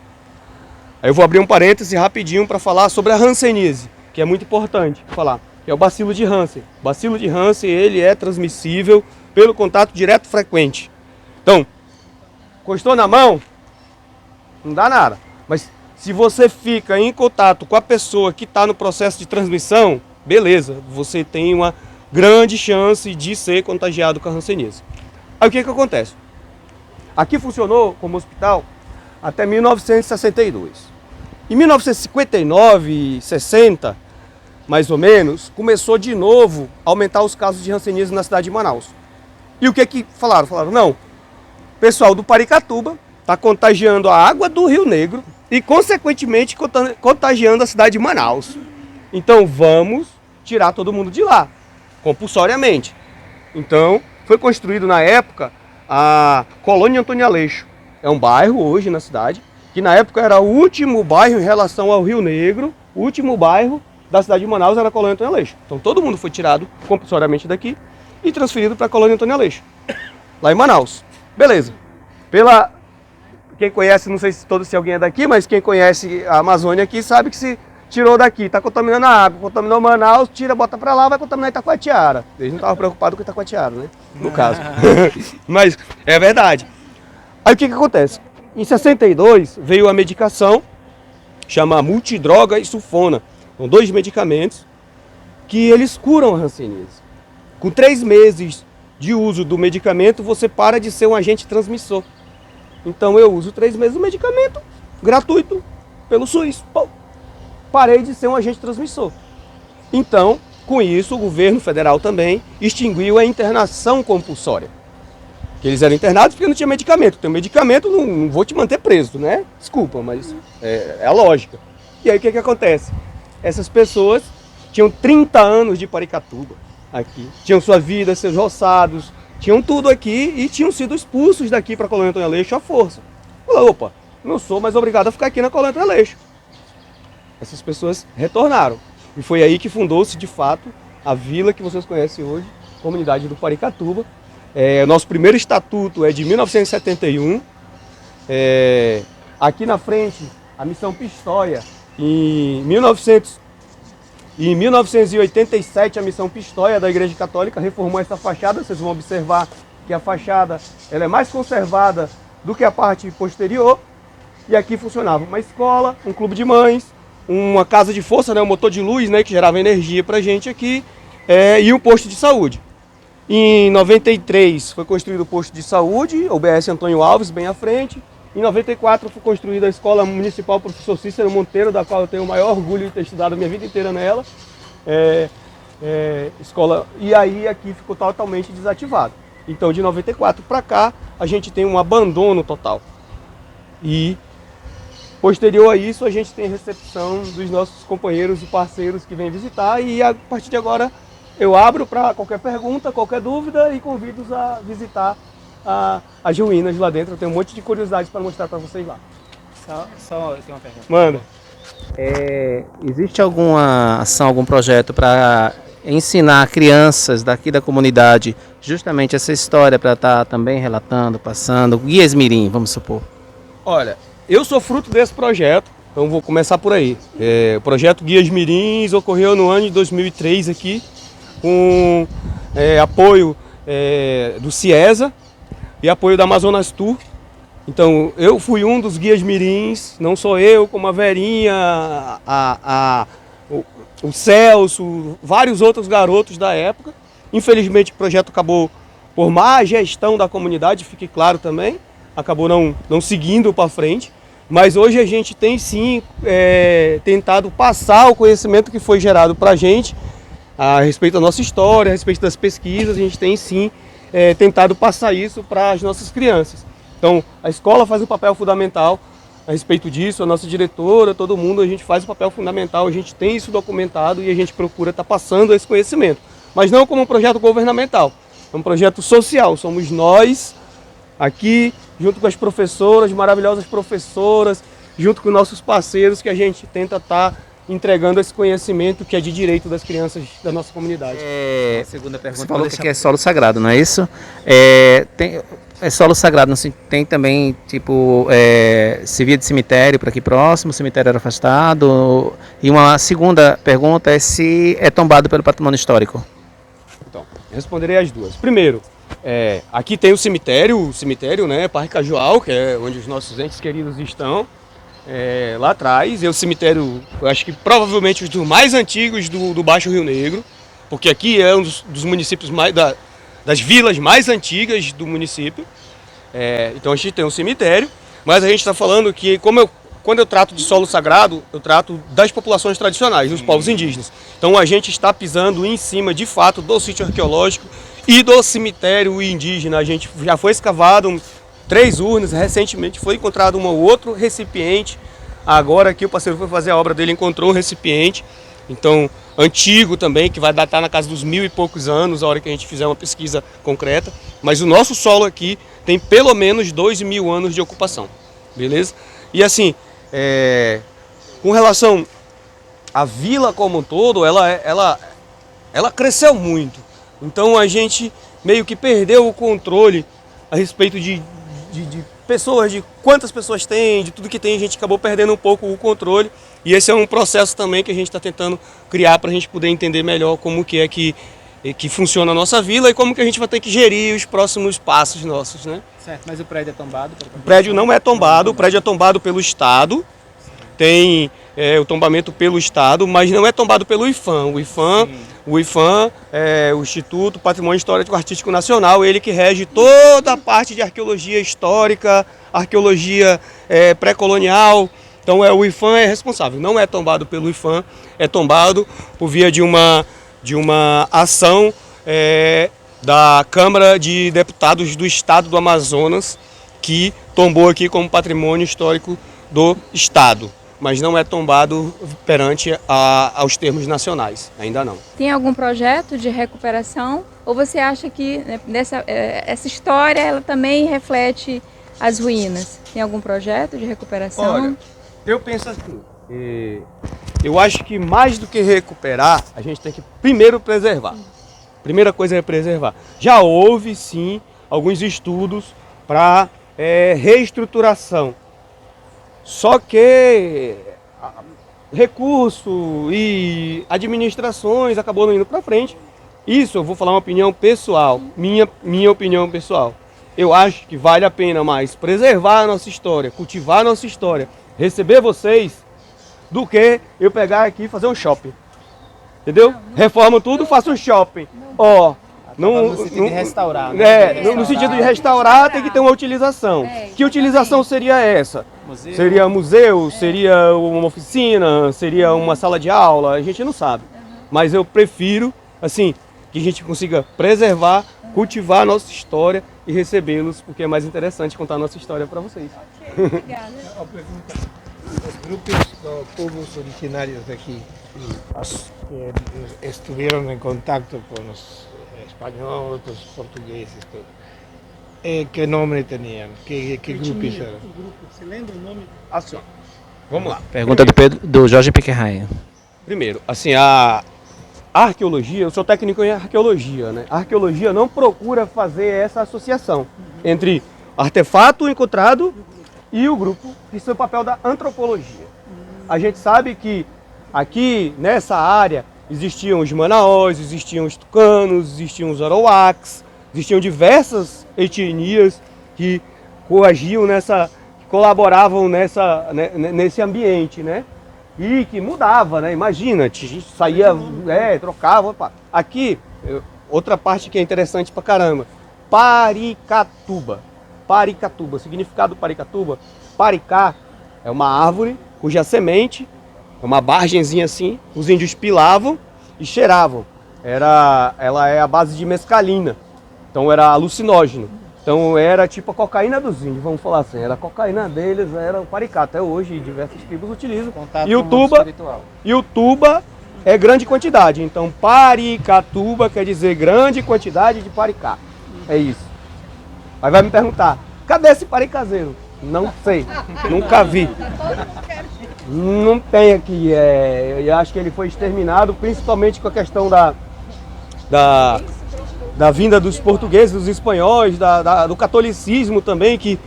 Aí eu vou abrir um parêntese rapidinho para falar sobre a hanseníase, que é muito importante falar, que é o bacilo de Hansen. O bacilo de Hansen, ele é transmissível pelo contato direto frequente. Então, encostou na mão, não dá nada. Mas se você fica em contato com a pessoa que está no processo de transmissão, beleza, você tem uma grande chance de ser contagiado com a hanseníase. Aí o que acontece? Aqui funcionou como hospital até 1962. Em 1959 e 60, mais ou menos, começou de novo a aumentar os casos de hanseníase na cidade de Manaus. E o que falaram? Falaram, não, o pessoal do Paricatuba está contagiando a água do Rio Negro e, consequentemente, contagiando a cidade de Manaus. Então, vamos tirar todo mundo de lá, compulsoriamente. Então, foi construído na época a Colônia Antônio Aleixo. É um bairro hoje na cidade, que na época era o último bairro em relação ao Rio Negro, o último bairro da cidade de Manaus era a Colônia Antônio Aleixo. Então, todo mundo foi tirado compulsoriamente daqui e transferido para a Colônia Antônio Aleixo, lá em Manaus. Beleza. Quem conhece, não sei se alguém é daqui, mas quem conhece a Amazônia aqui sabe que se tirou daqui, está contaminando a água, contaminou Manaus, tira, bota para lá, vai contaminar Itacoatiara. Eles não estavam preocupados com Itacoatiara, né? No caso. Mas é verdade. Aí o que acontece? Em 62 veio a medicação, chama multidroga e sulfona. São 2 medicamentos que eles curam a hanseníase. Com 3 meses de uso do medicamento, você para de ser um agente transmissor. Então eu uso 3 meses do medicamento, gratuito, pelo SUS. Pô, parei de ser um agente transmissor. Então, com isso, o governo federal também extinguiu a internação compulsória. Que eles eram internados porque não tinha medicamento. Tem medicamento, não vou te manter preso, né? Desculpa, mas é a lógica. E aí o que acontece? Essas pessoas tinham 30 anos de Paricatuba aqui. Tinham sua vida, seus roçados, tinham tudo aqui e tinham sido expulsos daqui para a Colônia Antônio Aleixo à força. Falou, opa, não sou mais obrigado a ficar aqui na Colônia Antônio Aleixo. Essas pessoas retornaram. E foi aí que fundou-se, de fato, a vila que vocês conhecem hoje, comunidade do Paricatuba. Nosso primeiro estatuto é de 1971. Aqui na frente, a Missão Pistoia. Em 1987, a Missão Pistoia da Igreja Católica reformou essa fachada. Vocês vão observar que a fachada ela é mais conservada do que a parte posterior. E aqui funcionava uma escola, um clube de mães, uma casa de força, né, um motor de luz, né, que gerava energia para a gente aqui, e um posto de saúde. Em 93 foi construído o posto de saúde, o BS Antônio Alves, bem à frente. Em 94 foi construída a Escola Municipal Professor Cícero Monteiro, da qual eu tenho o maior orgulho de ter estudado a minha vida inteira nela. Escola, e aí aqui ficou totalmente desativado. Então de 94 para cá a gente tem um abandono total. E posterior a isso a gente tem a recepção dos nossos companheiros e parceiros que vêm visitar e a partir de agora eu abro para qualquer pergunta, qualquer dúvida e convido-os a visitar as ruínas lá dentro. Eu tenho um monte de curiosidades para mostrar para vocês lá. Só eu tenho uma pergunta. Manda. Existe alguma ação, algum projeto para ensinar crianças daqui da comunidade justamente essa história para estar também relatando, passando, guias mirim, vamos supor? Olha, eu sou fruto desse projeto, então vou começar por aí. O projeto Guias Mirins ocorreu no ano de 2003 aqui, com apoio do CIESA e apoio da Amazonas Tour. Então eu fui um dos guias mirins, não só eu, como a Verinha, o Celso, vários outros garotos da época. Infelizmente o projeto acabou por má gestão da comunidade, fique claro também, acabou não seguindo para frente. Mas hoje a gente tem sim tentado passar o conhecimento que foi gerado para a gente a respeito da nossa história, a respeito das pesquisas, a gente tem sim tentado passar isso para as nossas crianças. Então a escola faz um papel fundamental a respeito disso, a nossa diretora, todo mundo, a gente faz um papel fundamental, a gente tem isso documentado e a gente procura estar passando esse conhecimento. Mas não como um projeto governamental, é um projeto social, somos nós aqui, junto com as professoras, maravilhosas professoras, junto com nossos parceiros, que a gente tenta estar entregando esse conhecimento que é de direito das crianças da nossa comunidade. A segunda pergunta, você falou que é solo sagrado, não é isso? É solo sagrado, não tem também, tipo, servia de cemitério por aqui próximo, cemitério era afastado? E uma segunda pergunta é se é tombado pelo patrimônio histórico. Então, responderei as duas. Primeiro, aqui tem o cemitério, né, Parque Cajual, que é onde os nossos entes queridos estão, lá atrás. É o cemitério, eu acho que provavelmente um dos mais antigos do Baixo Rio Negro, porque aqui é um dos municípios das vilas mais antigas do município. Então a gente tem um cemitério, mas a gente está falando que, quando eu trato de solo sagrado, eu trato das populações tradicionais, dos povos indígenas. Então a gente está pisando em cima, de fato, do sítio arqueológico e do cemitério indígena. A gente já foi escavado 3 urnas, recentemente foi encontrado um outro recipiente. Agora aqui o parceiro foi fazer a obra dele, encontrou um recipiente, então antigo também, que vai datar na casa dos 1000 e poucos anos, a hora que a gente fizer uma pesquisa concreta. Mas o nosso solo aqui tem pelo menos 2000 anos de ocupação, beleza? E assim, com relação à vila como um todo, ela cresceu muito. Então a gente meio que perdeu o controle a respeito de pessoas, de quantas pessoas tem, de tudo que tem, a gente acabou perdendo um pouco o controle. E esse é um processo também que a gente está tentando criar para a gente poder entender melhor como que funciona a nossa vila e como que a gente vai ter que gerir os próximos passos nossos, né? Certo, mas o prédio é tombado? O prédio não é tombado, o prédio é tombado pelo Estado, tem o tombamento pelo Estado, mas não é tombado pelo IPHAN. O IPHAN é o Instituto Patrimônio Histórico Artístico Nacional, ele que rege toda a parte de arqueologia histórica, arqueologia pré-colonial. Então o IPHAN é responsável, não é tombado pelo IPHAN, é tombado por via de uma ação da Câmara de Deputados do Estado do Amazonas, que tombou aqui como patrimônio histórico do Estado, mas não é tombado perante aos termos nacionais, ainda não. Tem algum projeto de recuperação ou você acha que essa história ela também reflete as ruínas? Tem algum projeto de recuperação? Olha, eu penso assim, eu acho que mais do que recuperar, a gente tem que primeiro preservar. Primeira coisa é preservar. Já houve, sim, alguns estudos para reestruturação. Só que recurso e administrações acabou não indo para frente. Isso eu vou falar uma opinião pessoal, minha opinião pessoal. Eu acho que vale a pena mais preservar a nossa história, cultivar a nossa história, receber vocês, do que eu pegar aqui e fazer um shopping. Entendeu? Reformo tudo, faço um shopping. No sentido de restaurar. Né? No sentido de restaurar tem que ter uma utilização. Que utilização seria essa? Museu. Seria museu, seria uma oficina, seria uma sala de aula, a gente não sabe. Mas eu prefiro, assim, que a gente consiga preservar, cultivar a nossa história e recebê-los, porque é mais interessante contar a nossa história para vocês. Obrigada. Os grupos de povos originários daqui que estiveram em contato com os espanhóis, os portugueses, tudo. Que nome tinham? Que grupos eram? Você lembra o nome? Assim, ó, vamos lá. Pergunta do Jorge Piquerraia. Primeiro, assim, a arqueologia, eu sou técnico em arqueologia, né? A arqueologia não procura fazer essa associação entre artefato encontrado e o grupo, isso é o papel da antropologia. A gente sabe que aqui nessa área existiam os manaós, existiam os tucanos, existiam os arawaks, existiam diversas etnias que coagiam colaboravam nesse ambiente, né? E que mudava, né? Imagina, a gente saía, trocava. Opa. Aqui, outra parte que é interessante pra caramba, Paricatuba. Paricatuba, significado do Paricatuba, paricá é uma árvore cuja semente, é uma bargenzinha assim, os índios pilavam e cheiravam. Ela é a base de mescalina, então era alucinógeno. Então era tipo a cocaína dos índios, vamos falar assim, era a cocaína deles, era o paricá. Até hoje diversas tribos utilizam. E o tuba é grande quantidade, então Paricatuba quer dizer grande quantidade de paricá. É isso. Aí vai me perguntar, cadê esse paricazeiro? Não sei, nunca vi. Não tem aqui, eu acho que ele foi exterminado, principalmente com a questão da vinda dos portugueses, dos espanhóis, do catolicismo também, que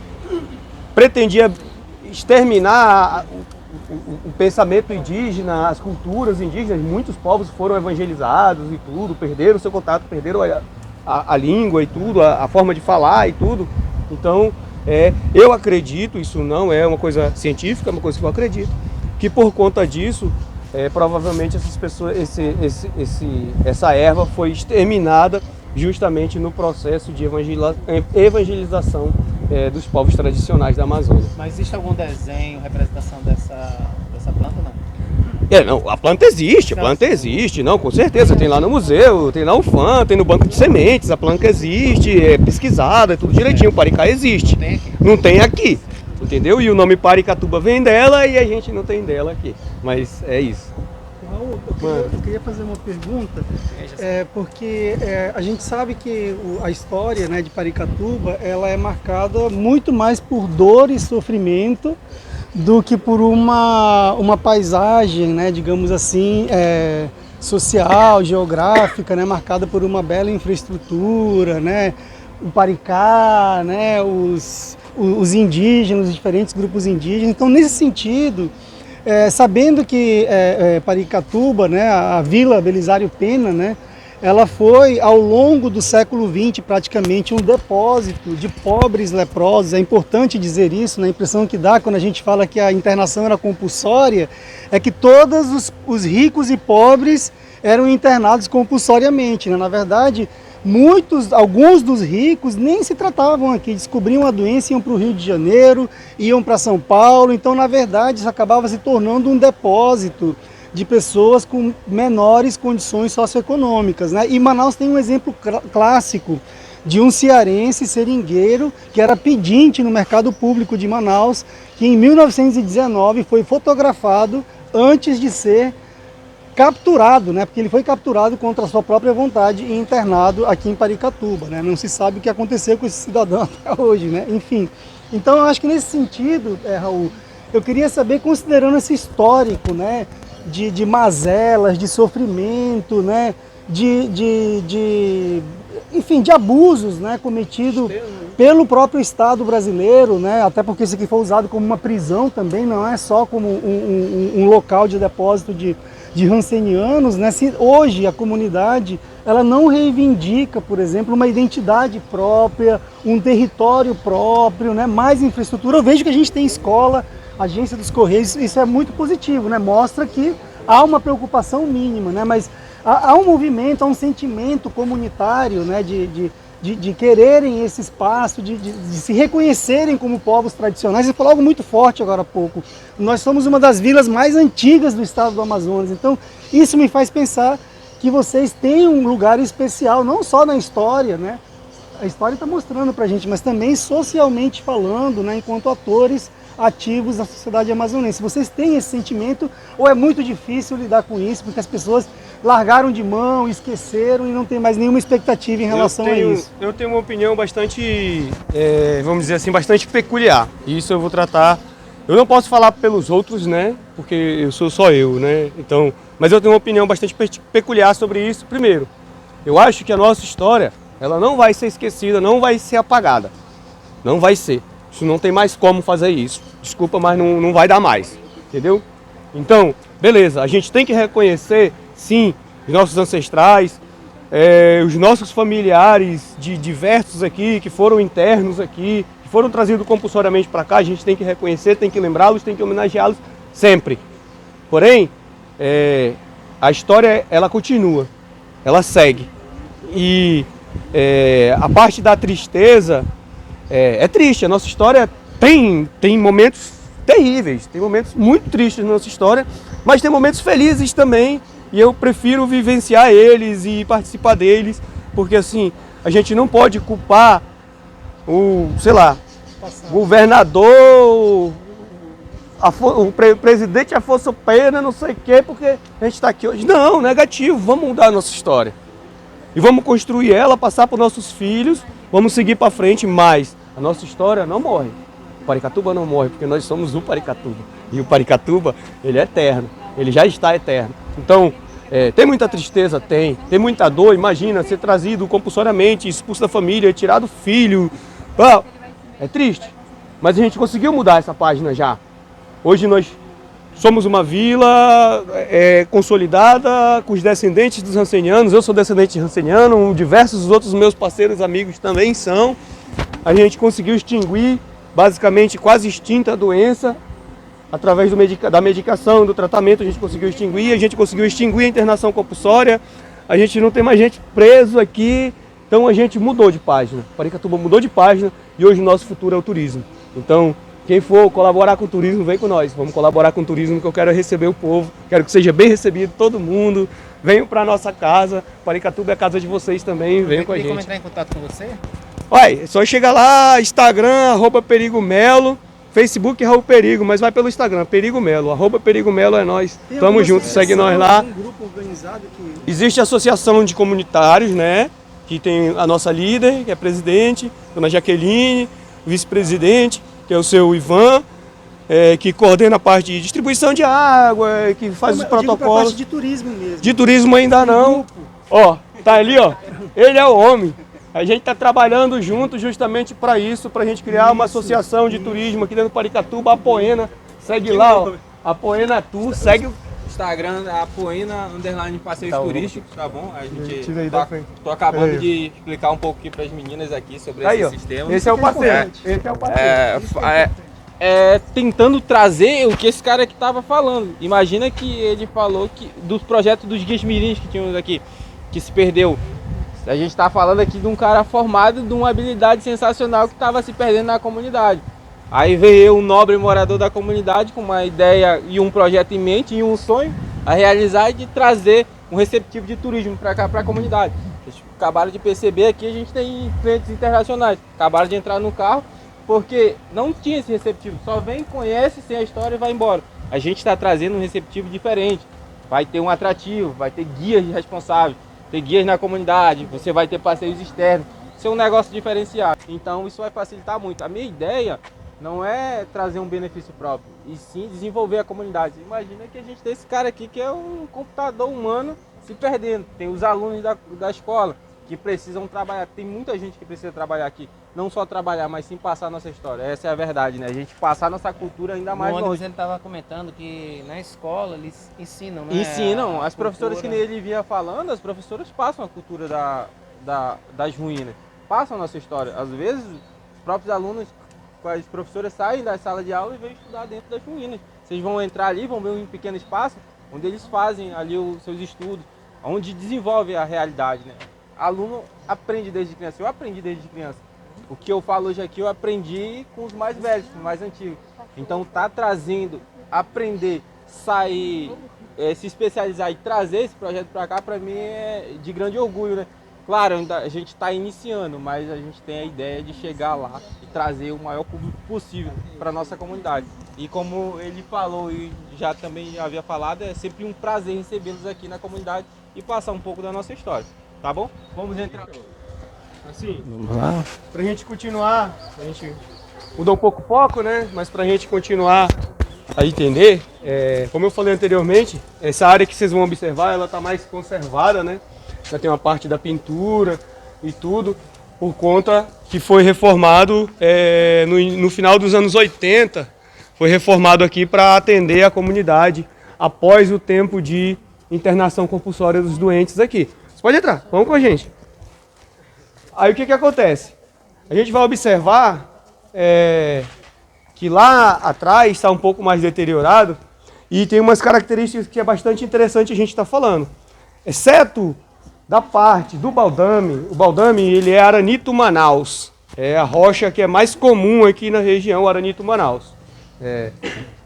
pretendia exterminar o pensamento indígena, as culturas indígenas. Muitos povos foram evangelizados e tudo, perderam o seu contato, perderam a língua e tudo, a forma de falar e tudo. Então, eu acredito, isso não é uma coisa científica, é uma coisa que eu acredito, que por conta disso, provavelmente essas pessoas, essa erva foi exterminada justamente no processo de evangelização dos povos tradicionais da Amazônia. Mas existe algum desenho, representação dessa planta, não? Não, a planta existe, não, com certeza, tem lá no museu, tem na UFAM, tem no banco de sementes, a planta existe, é pesquisada, é tudo direitinho, o paricá existe. Não tem aqui, entendeu? E o nome Paricatuba vem dela e a gente não tem dela aqui, mas é isso. Raul, eu queria fazer uma pergunta, porque a gente sabe que a história, né, de Paricatuba, ela é marcada muito mais por dor e sofrimento do que por uma paisagem, né, digamos assim, social, geográfica, né, marcada por uma bela infraestrutura, né, o Paricá, né, os indígenas, os diferentes grupos indígenas. Então, nesse sentido, sabendo que Paricatuba, né, a Vila Belisário Pena, né, ela foi, ao longo do século XX, praticamente um depósito de pobres leprosos. É importante dizer isso, né? A impressão que dá quando a gente fala que a internação era compulsória é que todos os ricos e pobres eram internados compulsoriamente, né? Na verdade, alguns dos ricos nem se tratavam aqui, descobriam a doença, iam para o Rio de Janeiro, iam para São Paulo. Então, na verdade, isso acabava se tornando um depósito de pessoas com menores condições socioeconômicas, né? E Manaus tem um exemplo clássico de um cearense seringueiro que era pedinte no mercado público de Manaus, que em 1919 foi fotografado antes de ser capturado, né? Porque ele foi capturado contra a sua própria vontade e internado aqui em Paricatuba, né? Não se sabe o que aconteceu com esse cidadão até hoje, né? Enfim, então eu acho que nesse sentido, Raul, eu queria saber, considerando esse histórico, né, de mazelas, de sofrimento, né, enfim, de abusos, né, cometidos pelo próprio Estado brasileiro, né, até porque isso aqui foi usado como uma prisão também, não é só como um local de depósito de rancenianos, né. Se hoje a comunidade ela não reivindica, por exemplo, uma identidade própria, um território próprio, né, mais infraestrutura. Eu vejo que a gente tem escola, Agência dos Correios, isso é muito positivo, né? Mostra que há uma preocupação mínima, né? Mas há um movimento, há um sentimento comunitário, né? De quererem esse espaço, de se reconhecerem como povos tradicionais. Você falou algo muito forte agora há pouco. Nós somos uma das vilas mais antigas do estado do Amazonas, então isso me faz pensar que vocês têm um lugar especial, não só na história, né? A história está mostrando para a gente, mas também socialmente falando, né? Enquanto atores ativos da sociedade amazonense. Vocês têm esse sentimento ou é muito difícil lidar com isso, porque as pessoas largaram de mão, esqueceram e não tem mais nenhuma expectativa em relação a isso? Eu tenho uma opinião bastante, vamos dizer assim, bastante peculiar. Isso eu vou tratar. Eu não posso falar pelos outros, né? Porque eu sou só eu, né? Então, mas eu tenho uma opinião bastante peculiar sobre isso. Primeiro, eu acho que a nossa história, ela não vai ser esquecida, não vai ser apagada. Não vai ser. Isso não tem mais como fazer isso. Desculpa, mas não vai dar mais. Entendeu? Então, beleza, a gente tem que reconhecer, sim, os nossos ancestrais, os nossos familiares de diversos aqui, que foram internos aqui, que foram trazidos compulsoriamente para cá, a gente tem que reconhecer, tem que lembrá-los, tem que homenageá-los sempre. Porém, a história, ela continua, ela segue. E a parte da tristeza, é triste, a nossa história tem momentos terríveis, tem momentos muito tristes na nossa história, mas tem momentos felizes também, e eu prefiro vivenciar eles e participar deles, porque assim, a gente não pode culpar o governador, o presidente Afonso Pena, não sei o quê, porque a gente está aqui hoje. Não, negativo, vamos mudar a nossa história. E vamos construir ela, passar para os nossos filhos, vamos seguir para frente, mas a nossa história não morre. O Paricatuba não morre, porque nós somos o Paricatuba. E o Paricatuba, ele é eterno, ele já está eterno. Então, tem muita tristeza? Tem muita dor. Imagina ser trazido compulsoriamente, expulso da família, tirado o filho. É triste, mas a gente conseguiu mudar essa página já. Hoje nós somos uma vila consolidada com os descendentes dos rancenianos. Eu sou descendente de ranceniano, diversos outros meus parceiros amigos também são. A gente conseguiu extinguir, basicamente quase extinta a doença, através da medicação, do tratamento a gente conseguiu extinguir, a internação compulsória, a gente não tem mais gente preso aqui, então a gente mudou de página. Paricatuba mudou de página e hoje o nosso futuro é o turismo. Então, quem for colaborar com o turismo, vem com nós. Vamos colaborar com o turismo, que eu quero receber o povo, quero que seja bem recebido todo mundo. Venham para a nossa casa, Paricatuba é a casa de vocês também, venham com a gente. Como entrar em contato com você? É só chegar lá, Instagram, @perigomelo, Facebook Raul Perigo, mas vai pelo Instagram, Perigo Melo, @Perigo Melo é nós. Tamo junto, segue nós lá. Um grupo organizado que... Existe a associação de comunitários, né? Que tem a nossa líder, que é presidente, dona Jaqueline, vice-presidente, que é o seu Ivan, que coordena a parte de distribuição de água, que faz os protocolos. Parte de turismo mesmo. De turismo ainda não. Ó, tá ali, ó. Ele é o homem. A gente está trabalhando junto justamente para isso, para a gente criar uma associação de turismo aqui dentro do Paricatuba, a Poena. Segue lá, ó, a Poena Tour, segue o Instagram, a Poena _ passeios turísticos, tá bom? A gente tô acabando Aí. de explicar um pouco aqui para as meninas aqui sobre Aí, esse ó, sistema. esse é o parceiro. Esse é o parceiro. Tentando trazer o que esse cara aqui estava falando. Imagina que ele falou dos projetos dos guias mirins que tínhamos aqui, que se perdeu. A gente está falando aqui de um cara formado de uma habilidade sensacional que estava se perdendo na comunidade. Aí veio um nobre morador da comunidade com uma ideia e um projeto em mente e um sonho a realizar e de trazer um receptivo de turismo para cá, para a comunidade. Vocês acabaram de perceber aqui, a gente tem clientes internacionais. Acabaram de entrar no carro porque não tinha esse receptivo. Só vem, conhece, sem a história e vai embora. A gente está trazendo um receptivo diferente. Vai ter um atrativo, vai ter guias responsáveis. Ter guias na comunidade, você vai ter passeios externos, isso é um negócio diferenciado. Então isso vai facilitar muito. A minha ideia não é trazer um benefício próprio, e sim desenvolver a comunidade. Imagina que a gente tem esse cara aqui que é um computador humano se perdendo. Tem os alunos da escola que precisam trabalhar, tem muita gente que precisa trabalhar aqui. Não só trabalhar, mas sim passar a nossa história. Essa é a verdade, né? A gente passar a nossa cultura ainda mais longe. Ele estava comentando que na escola eles ensinam, né? Ensinam. As professoras que ele vinha falando, as professoras passam a cultura das ruínas. Passam a nossa história. Às vezes, os próprios alunos, as professoras saem da sala de aula e vêm estudar dentro das ruínas. Vocês vão entrar ali, vão ver um pequeno espaço onde eles fazem ali os seus estudos, onde desenvolve a realidade, né? Aluno aprende desde criança. Eu aprendi desde criança. O que eu falo hoje aqui eu aprendi com os mais velhos, com os mais antigos. Então tá trazendo, aprender, sair, se especializar e trazer esse projeto para cá, para mim é de grande orgulho, né? Claro, a gente está iniciando, mas a gente tem a ideia de chegar lá e trazer o maior público possível para a nossa comunidade. E como ele falou e já também havia falado, é sempre um prazer recebê-los aqui na comunidade e passar um pouco da nossa história, tá bom? Vamos entrar. Assim, Vamos lá. pra gente continuar, a gente mudou um pouco o foco, né? Mas pra gente continuar a entender, como eu falei anteriormente, essa área que vocês vão observar, ela tá mais conservada, né? Já tem uma parte da pintura e tudo, por conta que foi reformado no final dos anos 80, foi reformado aqui para atender a comunidade após o tempo de internação compulsória dos doentes aqui. Você pode entrar, vamos com a gente. Aí o que acontece? A gente vai observar que lá atrás está um pouco mais deteriorado e tem umas características que é bastante interessante a gente estar falando. Exceto da parte do Baldame, o Baldame ele é Aranito Manaus. É a rocha que é mais comum aqui na região, Aranito Manaus.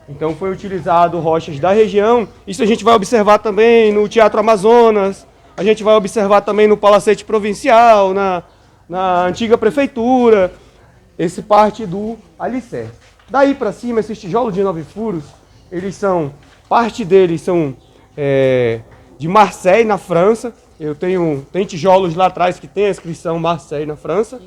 Então foi utilizado rochas da região. Isso a gente vai observar também no Teatro Amazonas, a gente vai observar também no Palacete Provincial, na antiga prefeitura, esse parte do alicerce. Daí para cima, esses tijolos de 9 furos, parte deles são de Marseille, na França. Tem tijolos lá atrás que tem a inscrição Marseille, na França.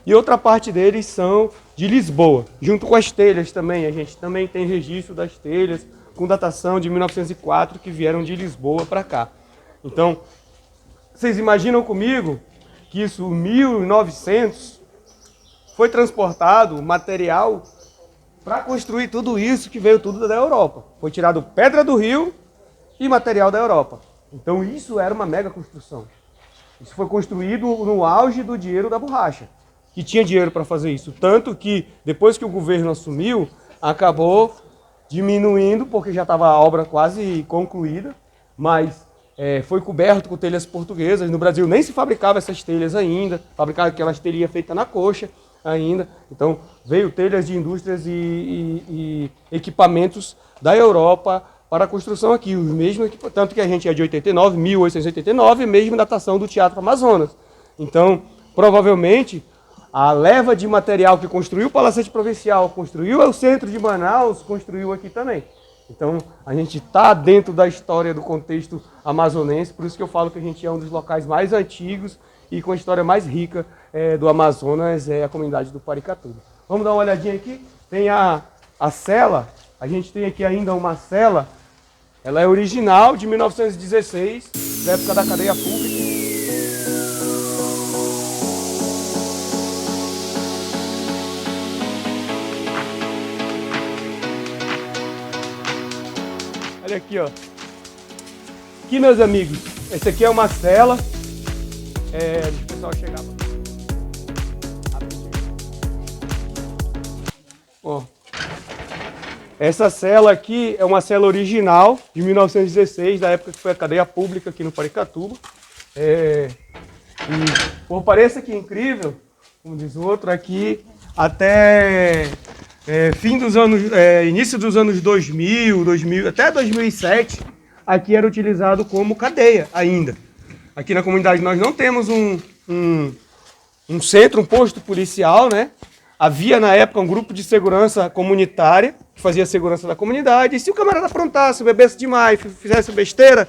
E outra parte deles são de Lisboa, junto com as telhas também. A gente também tem registro das telhas, com datação de 1904, que vieram de Lisboa para cá. Então, vocês imaginam comigo que isso, em 1900, foi transportado material para construir tudo isso que veio tudo da Europa. Foi tirado pedra do rio e material da Europa. Então isso era uma mega construção. Isso foi construído no auge do dinheiro da borracha, que tinha dinheiro para fazer isso. Tanto que depois que o governo assumiu, acabou diminuindo, porque já estava a obra quase concluída, mas foi coberto com telhas portuguesas. No Brasil nem se fabricava essas telhas ainda, fabricava aquelas telhas feitas na coxa ainda. Então veio telhas de indústrias e equipamentos da Europa para a construção aqui. O mesmo, tanto que a gente é de 89, 1889, mesmo datação do Teatro Amazonas. Então, provavelmente, a leva de material que construiu o Palacete Provincial, construiu o centro de Manaus, construiu aqui também. Então, a gente está dentro da história do contexto amazonense, por isso que eu falo que a gente é um dos locais mais antigos e com a história mais rica do Amazonas, é a comunidade do Paricatuba. Vamos dar uma olhadinha aqui? Tem a cela, a gente tem aqui ainda uma cela, ela é original, de 1916, da época da cadeia pública. Olha aqui, ó. Aqui, meus amigos, esse aqui é uma cela. Deixa o pessoal chegar. Ó. Essa cela aqui é uma cela original, de 1916, da época que foi a cadeia pública aqui no Paricatuba. E por pareça que incrível, como diz o outro aqui, até início dos anos 2000, até 2007, aqui era utilizado como cadeia ainda. Aqui na comunidade nós não temos um centro, um posto policial, né? Havia na época um grupo de segurança comunitária, que fazia a segurança da comunidade, e se o camarada aprontasse, bebesse demais, fizesse besteira,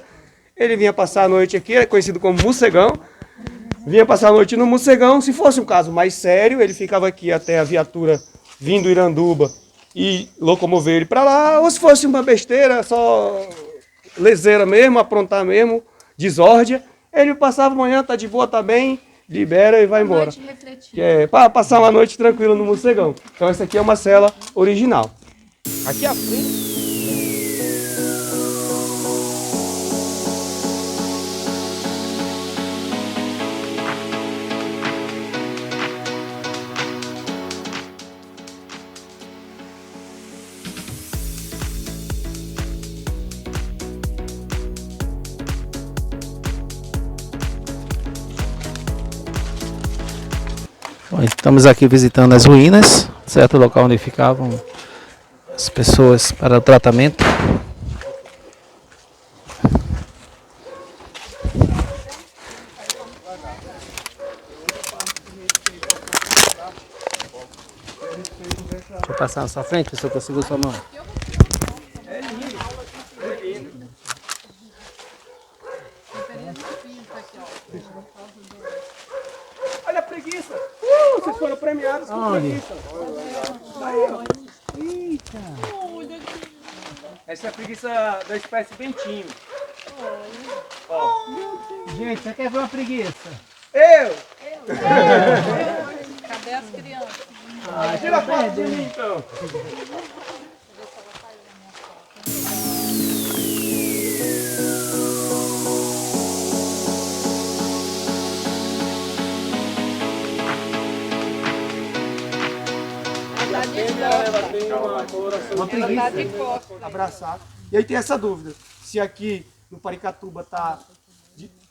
ele vinha passar a noite aqui, é conhecido como Mocegão, vinha passar a noite no Mocegão. Se fosse um caso mais sério, ele ficava aqui até a viatura vindo Iranduba e locomover ele para lá, ou se fosse uma besteira, só leseira mesmo, aprontar mesmo, desórdia, ele passava amanhã, tá de boa, tá bem, libera e vai embora. Que é para passar uma noite tranquila no Mocegão. Então essa aqui é uma cela original. Aqui à frente. Estamos aqui visitando as ruínas, certo? O local onde ficavam as pessoas para o tratamento. Deixa eu passar na sua frente, pessoal, que eu seguro sua mão. É lindo. É lindo. Olha a preguiça. Vocês foram premiados com preguiça. Aí, ó. Eita. Essa é a preguiça da espécie bentinho. Ó. Gente, você quer ver uma preguiça? Eu! Cadê as crianças? Tira a foto de mim, então. Uma preguiça. Abraçar. E aí tem essa dúvida, se aqui no Paricatuba está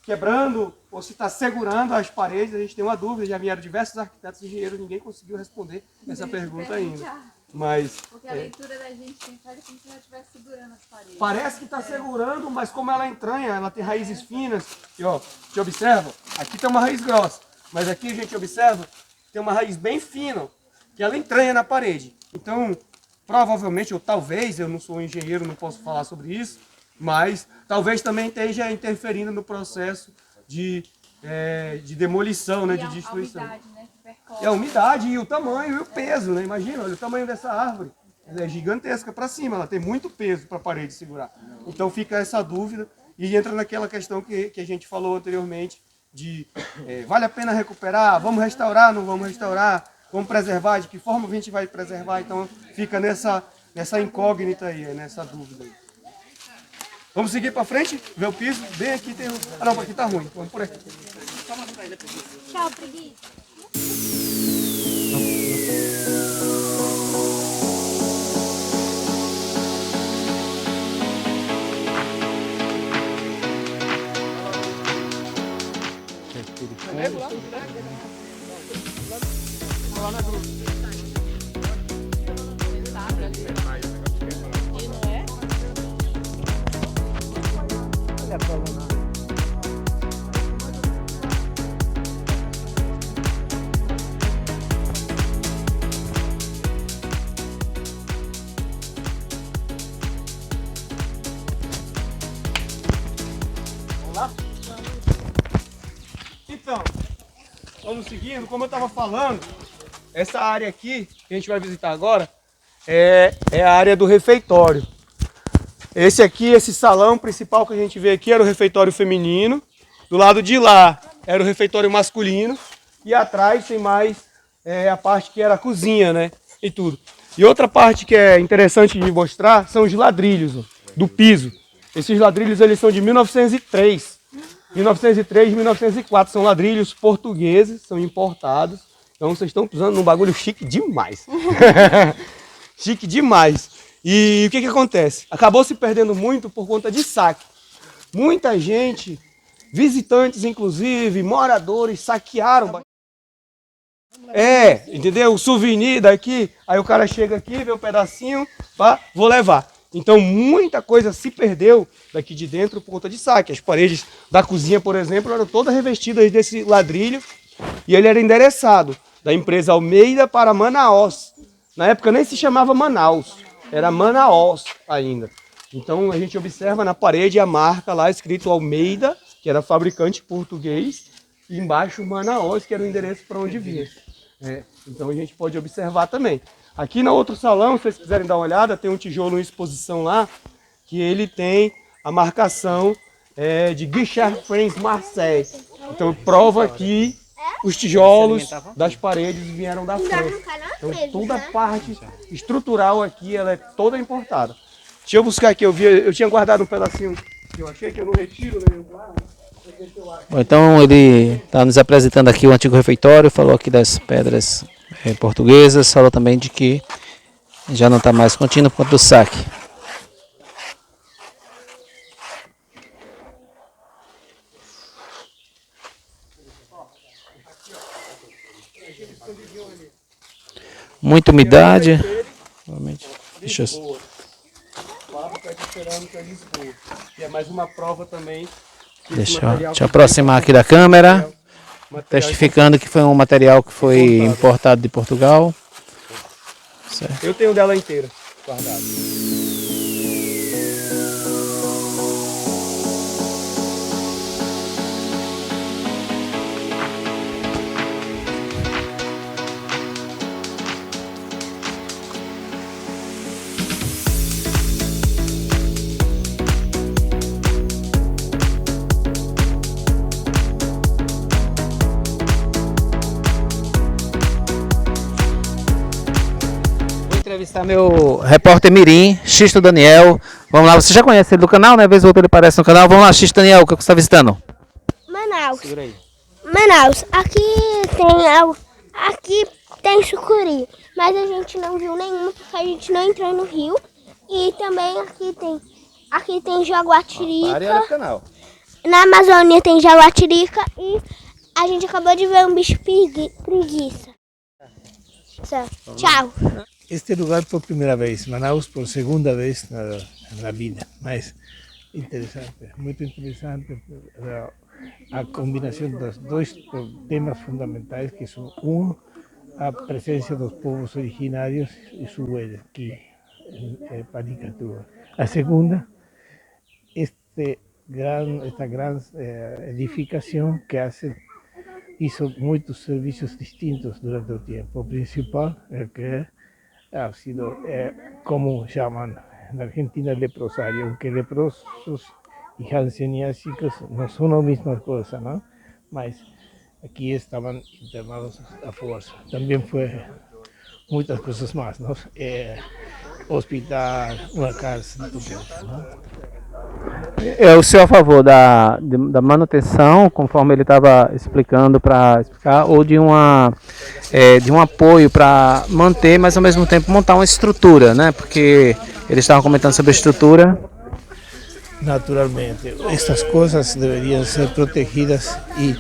quebrando ou se está segurando as paredes, a gente tem uma dúvida, já vieram diversos arquitetos e engenheiros, ninguém conseguiu responder essa pergunta ainda. Mas, porque a leitura da gente tem faz como se ela estivesse segurando as paredes. Parece que está segurando, mas como ela é entranha, ela tem raízes finas, e ó, te observa, aqui tem uma raiz grossa, mas aqui a gente observa, tem uma raiz bem fina, que ela entranha na parede. Então, provavelmente, ou talvez, eu não sou engenheiro, não posso falar sobre isso, mas talvez também esteja interferindo no processo de demolição, né, de destruição. A umidade, né, que percorre. É a umidade e o tamanho e o peso, né? Imagina, olha o tamanho dessa árvore. Ela é gigantesca para cima, ela tem muito peso para a parede segurar. Então fica essa dúvida e entra naquela questão que a gente falou anteriormente de vale a pena recuperar, vamos restaurar, não vamos restaurar, vamos preservar, de que forma a gente vai preservar. Então fica nessa incógnita aí, nessa dúvida aí. Vamos seguir para frente, ver o piso, bem aqui tem Ah não, aqui tá ruim, vamos por aqui. Tchau, preguiça. Então, vamos seguindo. Como eu estava falando, essa área aqui, que a gente vai visitar agora, é a área do refeitório. Esse aqui, esse salão principal que a gente vê aqui, era o refeitório feminino. Do lado de lá, era o refeitório masculino. E atrás tem mais a parte que era a cozinha, né? E tudo. E outra parte que é interessante de mostrar são os ladrilhos, ó, do piso. Esses ladrilhos, eles são de 1903. 1903 e 1904, são ladrilhos portugueses, são importados. Então vocês estão usando num bagulho chique demais. Chique demais. E o que acontece? Acabou se perdendo muito por conta de saque. Muita gente, visitantes inclusive, moradores, saquearam. Entendeu? O souvenir daqui, aí o cara chega aqui, vê um pedacinho, pá, vou levar. Então muita coisa se perdeu daqui de dentro por conta de saque. As paredes da cozinha, por exemplo, eram todas revestidas desse ladrilho e ele era endereçado da empresa Almeida para Manaus. Na época nem se chamava Manaus, era Manaus ainda. Então a gente observa na parede a marca lá escrito Almeida, que era fabricante português, e embaixo Manaus, que era o endereço para onde vinha. Então a gente pode observar também. Aqui no outro salão, se vocês quiserem dar uma olhada, tem um tijolo em exposição lá, que ele tem a marcação de Guichard France Marseille. Então prova que os tijolos das paredes vieram da França. Então toda a parte estrutural aqui, ela é toda importada. Deixa eu buscar aqui, eu tinha guardado um pedacinho que eu achei que eu não retiro, né? Bom, então ele está nos apresentando aqui o antigo refeitório, falou aqui das pedras portuguesas, falou também de que já não está mais contínuo por conta do saque. Muita umidade. Deixa eu... É mais uma prova também. Deixa eu aproximar aqui da câmera, testificando que foi um material que foi importado de Portugal. Certo. Eu tenho dela inteira guardada. Entrevistar meu repórter Mirim, Xisto Daniel. Vamos lá, você já conhece ele do canal, né? Vez ou outra ele aparece no canal. Vamos lá, Xisto Daniel, o que você está visitando? Manaus. Segura aí. Manaus, aqui tem sucuri, mas a gente não viu nenhuma porque a gente não entrou no rio. E também aqui tem jaguatirica. Área do canal. Na Amazônia tem jaguatirica e a gente acabou de ver um bicho preguiça. Tchau. Este lugar por primera vez, Manaus por segunda vez en la vida, más interesante, muy interesante a combinación de los dos temas fundamentales que son uno, a presencia de los pueblos originarios y su huella aquí en Paracatu. La segunda, esta gran edificación que hizo muchos servicios distintos durante el tiempo. Principal, el que ha sido, como llaman en Argentina, leprosario, aunque leprosos y janseniásicos no son la misma cosa, ¿no? Mas aquí estaban internados a fuerza. También fue muchas cosas más, ¿no? Hospital, uma cárcel, tudo isso, né? É o senhor a favor da manutenção, conforme ele estava explicando para explicar, ou de um apoio para manter, mas ao mesmo tempo montar uma estrutura, né? Porque eles estavam comentando sobre a estrutura. Naturalmente, estas coisas deveriam ser protegidas e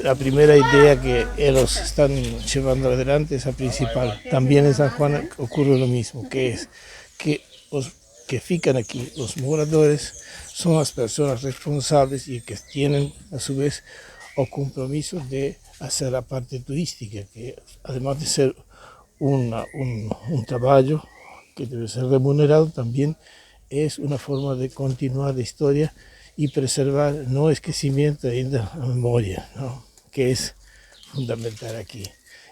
la primera idea que ellos están llevando adelante es la principal. También en San Juan ocurre lo mismo, que es que los que fican aquí, los moradores, son las personas responsables y que tienen a su vez el compromiso de hacer la parte turística, que además de ser un trabajo que debe ser remunerado, también es una forma de continuar la historia y preservar no esquecimiento ainda la memoria, ¿no? Que es fundamental aquí.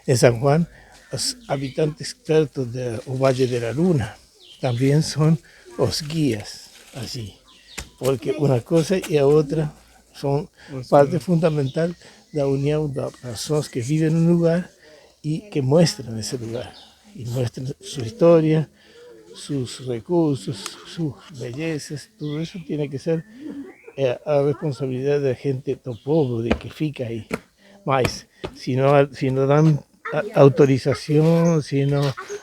En San Juan, los habitantes expertos del Valle de la Luna también son los guías, así, porque una cosa y la otra son parte fundamental de la unión de las personas que viven en un lugar y que muestran ese lugar, y muestran su historia, sus recursos, sus bellezas. Todo eso tiene que ser a responsabilidad de la gente del pueblo, de que fica ahí. Mas, si no dan autorización, si no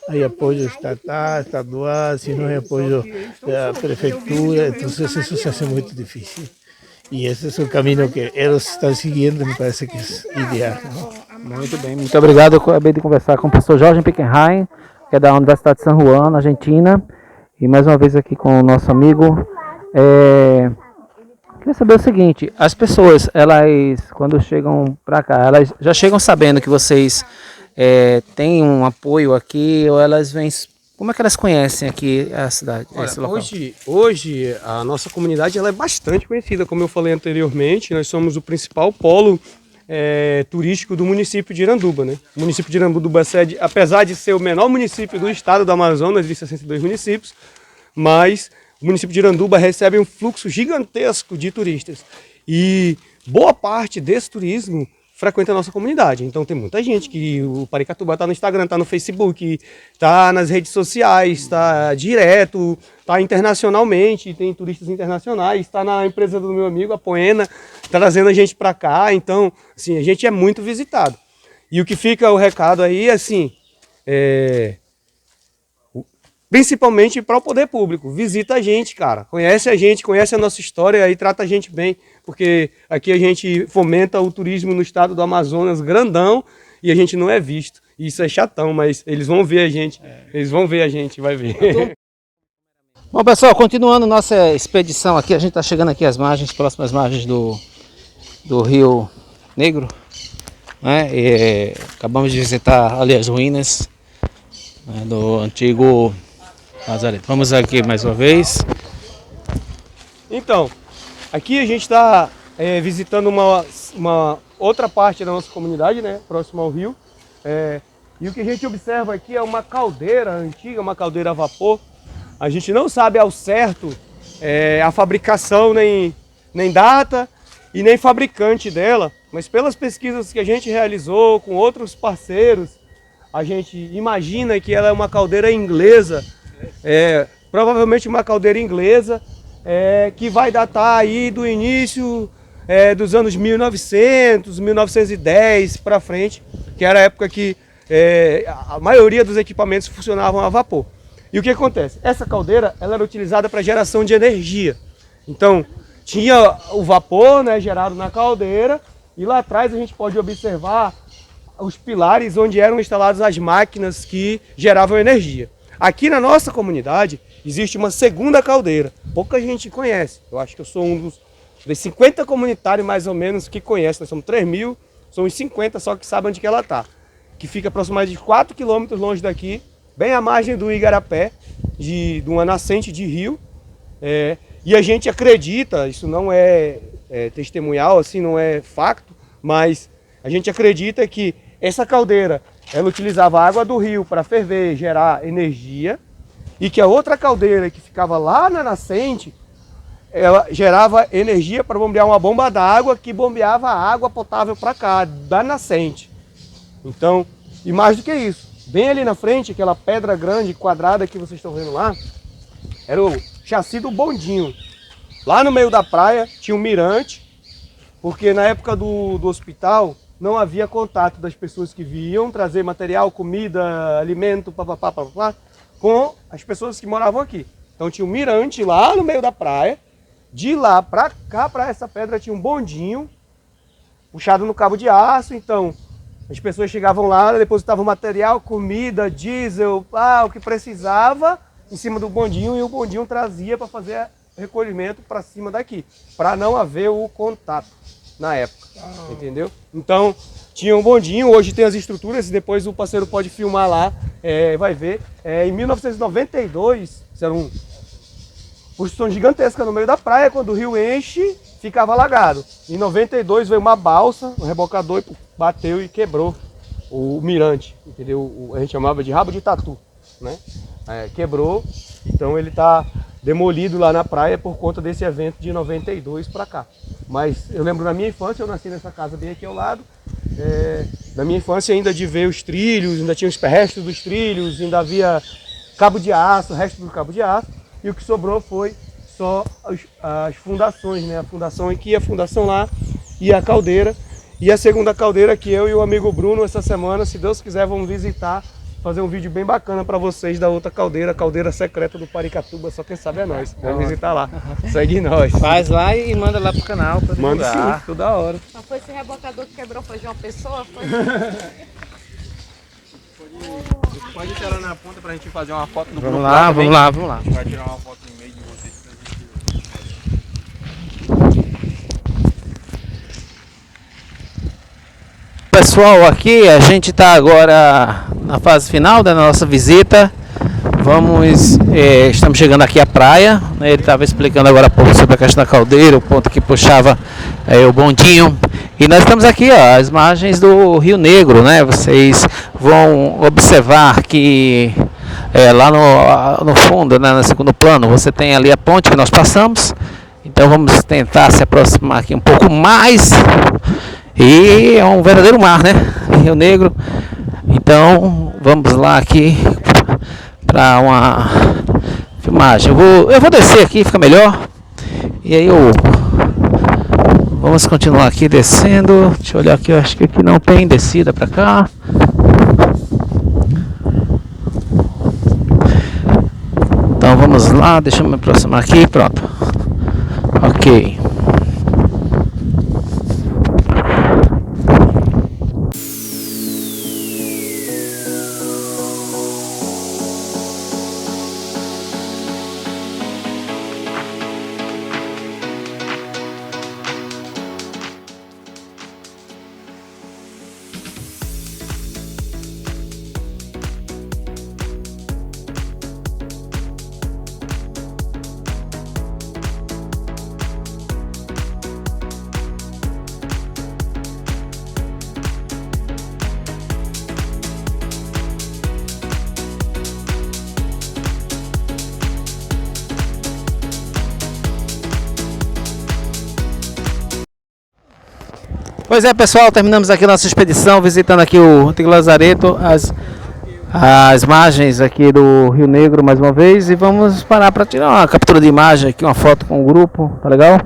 hay apoyo estadual, si no hay apoyo de la prefectura, entonces eso se hace muy difícil. Y ese es el camino que ellos están siguiendo, me parece que es ideal, ¿no? Muito bem, muito obrigado. Eu acabei de conversar com o professor Jorge Pickenheim, que é da Universidade de San Juan, na Argentina, e mais uma vez aqui com o nosso amigo. Queria saber o seguinte: as pessoas, elas, quando chegam para cá, elas já chegam sabendo que vocês têm um apoio aqui, ou elas vêm... Como é que elas conhecem aqui a cidade, esse local? Hoje a nossa comunidade ela é bastante conhecida, como eu falei anteriormente. Nós somos o principal polo turístico do município de Iranduba, né? O município de Iranduba sede, apesar de ser o menor município do estado do Amazonas, de 62 municípios, mas o município de Iranduba recebe um fluxo gigantesco de turistas e boa parte desse turismo frequenta a nossa comunidade. Então tem muita gente que o Paracatu está no Instagram, está no Facebook, está nas redes sociais, está direto, está internacionalmente, tem turistas internacionais, está na empresa do meu amigo, a Poena, trazendo a gente para cá. Então, assim, a gente é muito visitado. E o que fica o recado aí, assim, principalmente para o poder público. Visita a gente, cara. Conhece a gente, conhece a nossa história e trata a gente bem. Porque aqui a gente fomenta o turismo no estado do Amazonas grandão e a gente não é visto. Isso é chatão, mas eles vão ver a gente. Eles vão ver a gente, vai ver. Bom, pessoal, continuando nossa expedição aqui, a gente está chegando aqui às margens, próximas margens do Rio Negro, né? Acabamos de visitar ali as ruínas né, do antigo Lazareto. Vamos aqui mais uma vez. Então, aqui a gente está visitando uma outra parte da nossa comunidade, né, próximo ao rio. E o que a gente observa aqui é uma caldeira antiga, uma caldeira a vapor. A gente não sabe ao certo a fabricação, nem data e nem fabricante dela, mas pelas pesquisas que a gente realizou com outros parceiros, a gente imagina que ela é uma caldeira inglesa, provavelmente uma caldeira inglesa, que vai datar aí do início dos anos 1900, 1910 para frente, que era a época que a maioria dos equipamentos funcionavam a vapor. E o que acontece? Essa caldeira ela era utilizada para geração de energia. Então, tinha o vapor, né, gerado na caldeira, e lá atrás a gente pode observar os pilares onde eram instaladas as máquinas que geravam energia. Aqui na nossa comunidade existe uma segunda caldeira, pouca gente conhece. Eu acho que eu sou um dos 50 comunitários mais ou menos que conhece. Nós somos 3.000, são uns 50 só que sabem onde que ela está. Que fica aproximadamente 4 quilômetros longe daqui, bem à margem do Igarapé, de uma nascente de rio. E a gente acredita, isso não é testemunhal, assim, não é facto, mas a gente acredita que essa caldeira, ela utilizava a água do rio para ferver, gerar energia, e que a outra caldeira que ficava lá na nascente, ela gerava energia para bombear uma bomba d'água que bombeava a água potável para cá, da nascente. Então, e mais do que isso, bem ali na frente, aquela pedra grande, quadrada que vocês estão vendo lá, era o chassi do bondinho. Lá no meio da praia tinha um mirante, porque na época do hospital não havia contato das pessoas que vinham trazer material, comida, alimento, papapá, com as pessoas que moravam aqui. Então tinha um mirante lá no meio da praia, de lá para cá, para essa pedra, tinha um bondinho puxado no cabo de aço. Então as pessoas chegavam lá, depositavam material, comida, diesel, o que precisava em cima do bondinho, e o bondinho trazia para fazer recolhimento para cima daqui, para não haver o contato na época, entendeu? Então tinha um bondinho, hoje tem as estruturas, depois o parceiro pode filmar lá, vai ver. Em 1992, isso era uma construção gigantesca no meio da praia, quando o rio enche, ficava alagado. Em 92 veio uma balsa, um rebocador, bateu e quebrou o mirante, entendeu? A gente chamava de rabo de tatu, né? Quebrou, então ele está demolido lá na praia por conta desse evento de 92 para cá. Mas eu lembro na minha infância, eu nasci nessa casa bem aqui ao lado, na minha infância ainda de ver os trilhos, ainda tinha os restos dos trilhos, ainda havia cabo de aço, resto do cabo de aço, e o que sobrou foi só as fundações, né? A fundação aqui, a fundação lá e a caldeira. E a segunda caldeira que eu e o amigo Bruno essa semana, se Deus quiser, vamos visitar, fazer um vídeo bem bacana para vocês da outra caldeira, a caldeira secreta do Paricatuba, só quem sabe é nós. Vamos visitar lá. Segue nós. Faz lá e manda lá pro canal para divulgar. Manda sim, toda hora. Mas foi esse rebocador que quebrou, foi de uma pessoa? Foi? Pode ir lá na ponta pra gente fazer uma foto do Vamos lá, vamos lá, vamos lá. A gente vai tirar uma foto no meio de vocês. Pessoal, aqui a gente está agora na fase final da nossa visita. Estamos chegando aqui à praia, né? Ele estava explicando agora há pouco sobre a questão da caldeira, o ponto que puxava o bondinho. E nós estamos aqui, ó, às margens do Rio Negro, né? Vocês vão observar que lá no fundo, né, no segundo plano, você tem ali a ponte que nós passamos. Então vamos tentar se aproximar aqui um pouco mais. E é um verdadeiro mar, né? Rio Negro. Então vamos lá aqui para uma filmagem. Eu vou descer aqui, fica melhor. E aí vamos continuar aqui descendo. Deixa eu olhar aqui, eu acho que aqui não tem descida para cá. Então vamos lá, deixa eu me aproximar aqui, pronto. Ok. Pois é, pessoal, terminamos aqui nossa expedição, visitando aqui o Antigo Lazareto, as margens aqui do Rio Negro mais uma vez, e vamos parar para tirar uma captura de imagem aqui, uma foto com o grupo, tá legal?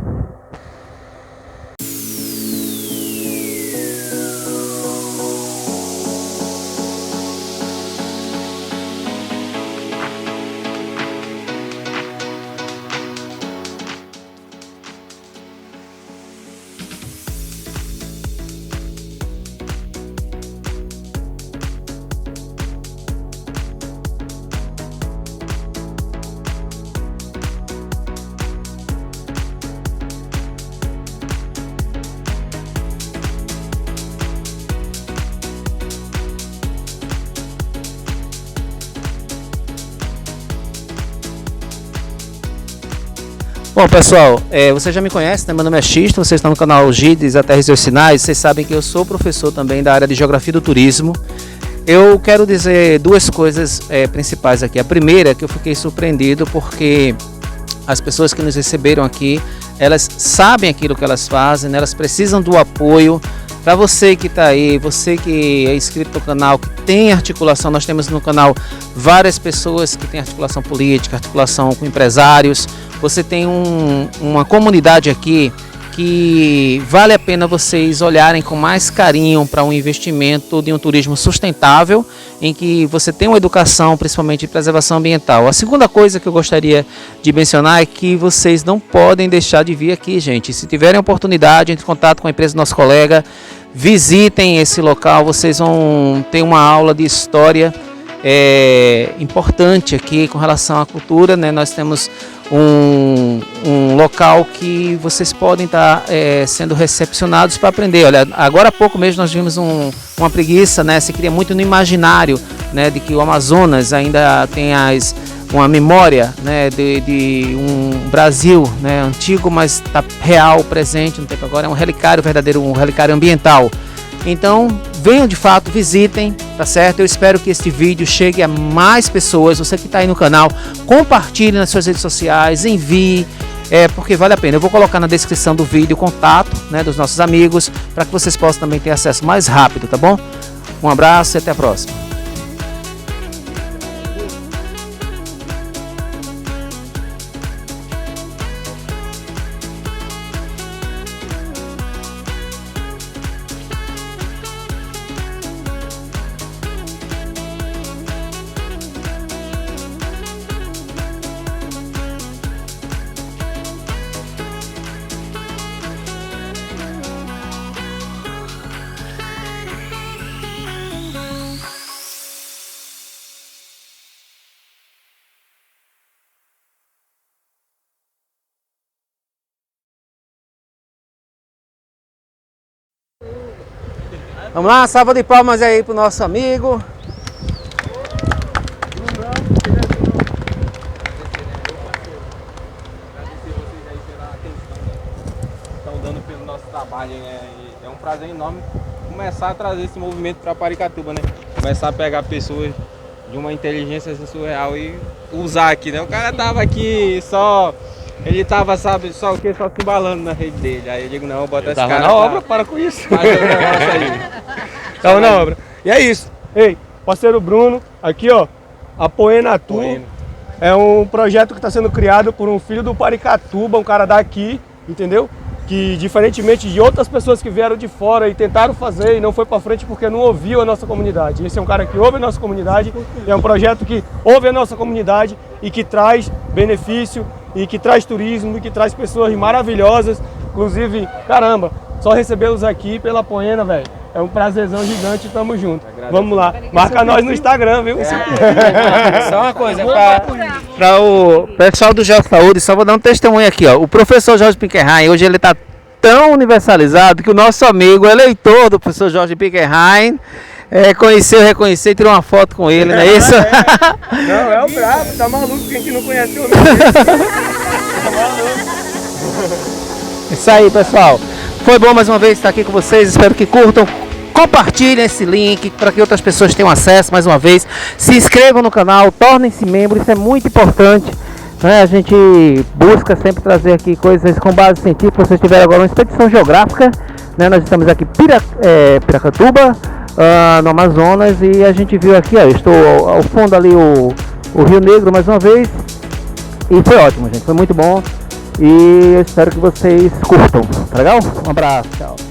Bom, pessoal, você já me conhece, né? Meu nome é Xisto, vocês estão no canal GIDES, a Terra e seus Sinais. Vocês sabem que eu sou professor também da área de Geografia do Turismo. Eu quero dizer duas coisas principais aqui. A primeira é que eu fiquei surpreendido porque as pessoas que nos receberam aqui, elas sabem aquilo que elas fazem, né? Elas precisam do apoio. Para você que está aí, você que é inscrito no canal, que tem articulação, nós temos no canal várias pessoas que têm articulação política, articulação com empresários. Você tem uma comunidade aqui que vale a pena vocês olharem com mais carinho para um investimento de um turismo sustentável, em que você tem uma educação, principalmente de preservação ambiental. A segunda coisa que eu gostaria de mencionar é que vocês não podem deixar de vir aqui, gente. Se tiverem oportunidade, entre em contato com a empresa do nosso colega, visitem esse local, vocês vão ter uma aula de história importante aqui com relação à cultura, né? Nós temos um local que vocês podem estar sendo recepcionados para aprender. Olha, agora há pouco mesmo nós vimos uma preguiça, né? Se cria muito no imaginário, né, de que o Amazonas ainda tem uma memória, né, de um Brasil, né, antigo, mas está real, presente no tempo agora. É um relicário verdadeiro, um relicário ambiental. Então, venham de fato, visitem, tá certo? Eu espero que este vídeo chegue a mais pessoas. Você que está aí no canal, compartilhe nas suas redes sociais, envie, porque vale a pena. Eu vou colocar na descrição do vídeo o contato, né, dos nossos amigos, para que vocês possam também ter acesso mais rápido, tá bom? Um abraço e até a próxima. Vamos lá, salva de palmas aí pro nosso amigo. Estão dando pelo nosso trabalho, né? E é um prazer enorme começar a trazer esse movimento para Paracatuba, né? Começar a pegar pessoas de uma inteligência surreal e usar aqui, né? O cara tava aqui só... Ele tava, sabe, só o que? Só se embalando na rede dele. Aí eu digo, não, bota esse cara... Tava na obra, para com isso. Faz o negócio aí. Tava na obra. E é isso. Ei, parceiro Bruno, aqui ó, a Poenatu é um projeto que está sendo criado por um filho do Paracatuba, um cara daqui, entendeu? Que diferentemente de outras pessoas que vieram de fora e tentaram fazer e não foi para frente porque não ouviu a nossa comunidade. Esse é um cara que ouve a nossa comunidade, é um projeto que ouve a nossa comunidade e que traz benefício, e que traz turismo, e que traz pessoas maravilhosas. Inclusive, caramba, só recebê-los aqui pela Poena, velho. É um prazerzão gigante, tamo junto. Vamos lá, marca nós no Instagram, viu? Só uma coisa, para o pessoal do Geosaúde, só vou dar um testemunho aqui, ó. O professor Jorge Pinkerheim, hoje ele está tão universalizado que o nosso amigo eleitor do professor Jorge Pinkerheim conheceu, reconheceu e tirou uma foto com ele, não é isso? Não, é o brabo, tá maluco, quem que não conhece o homem desse? Tá maluco. Isso aí, pessoal. Foi bom mais uma vez estar aqui com vocês, espero que curtam, compartilhem esse link para que outras pessoas tenham acesso mais uma vez. Se inscrevam no canal, tornem-se membros, isso é muito importante, né? A gente busca sempre trazer aqui coisas com base científica. Vocês tiveram agora uma expedição geográfica, né? Nós estamos aqui em Piracatuba, no Amazonas, e a gente viu aqui, ó, eu estou ao fundo ali o Rio Negro mais uma vez, e foi ótimo, gente, foi muito bom, e eu espero que vocês curtam, tá legal? Um abraço, tchau.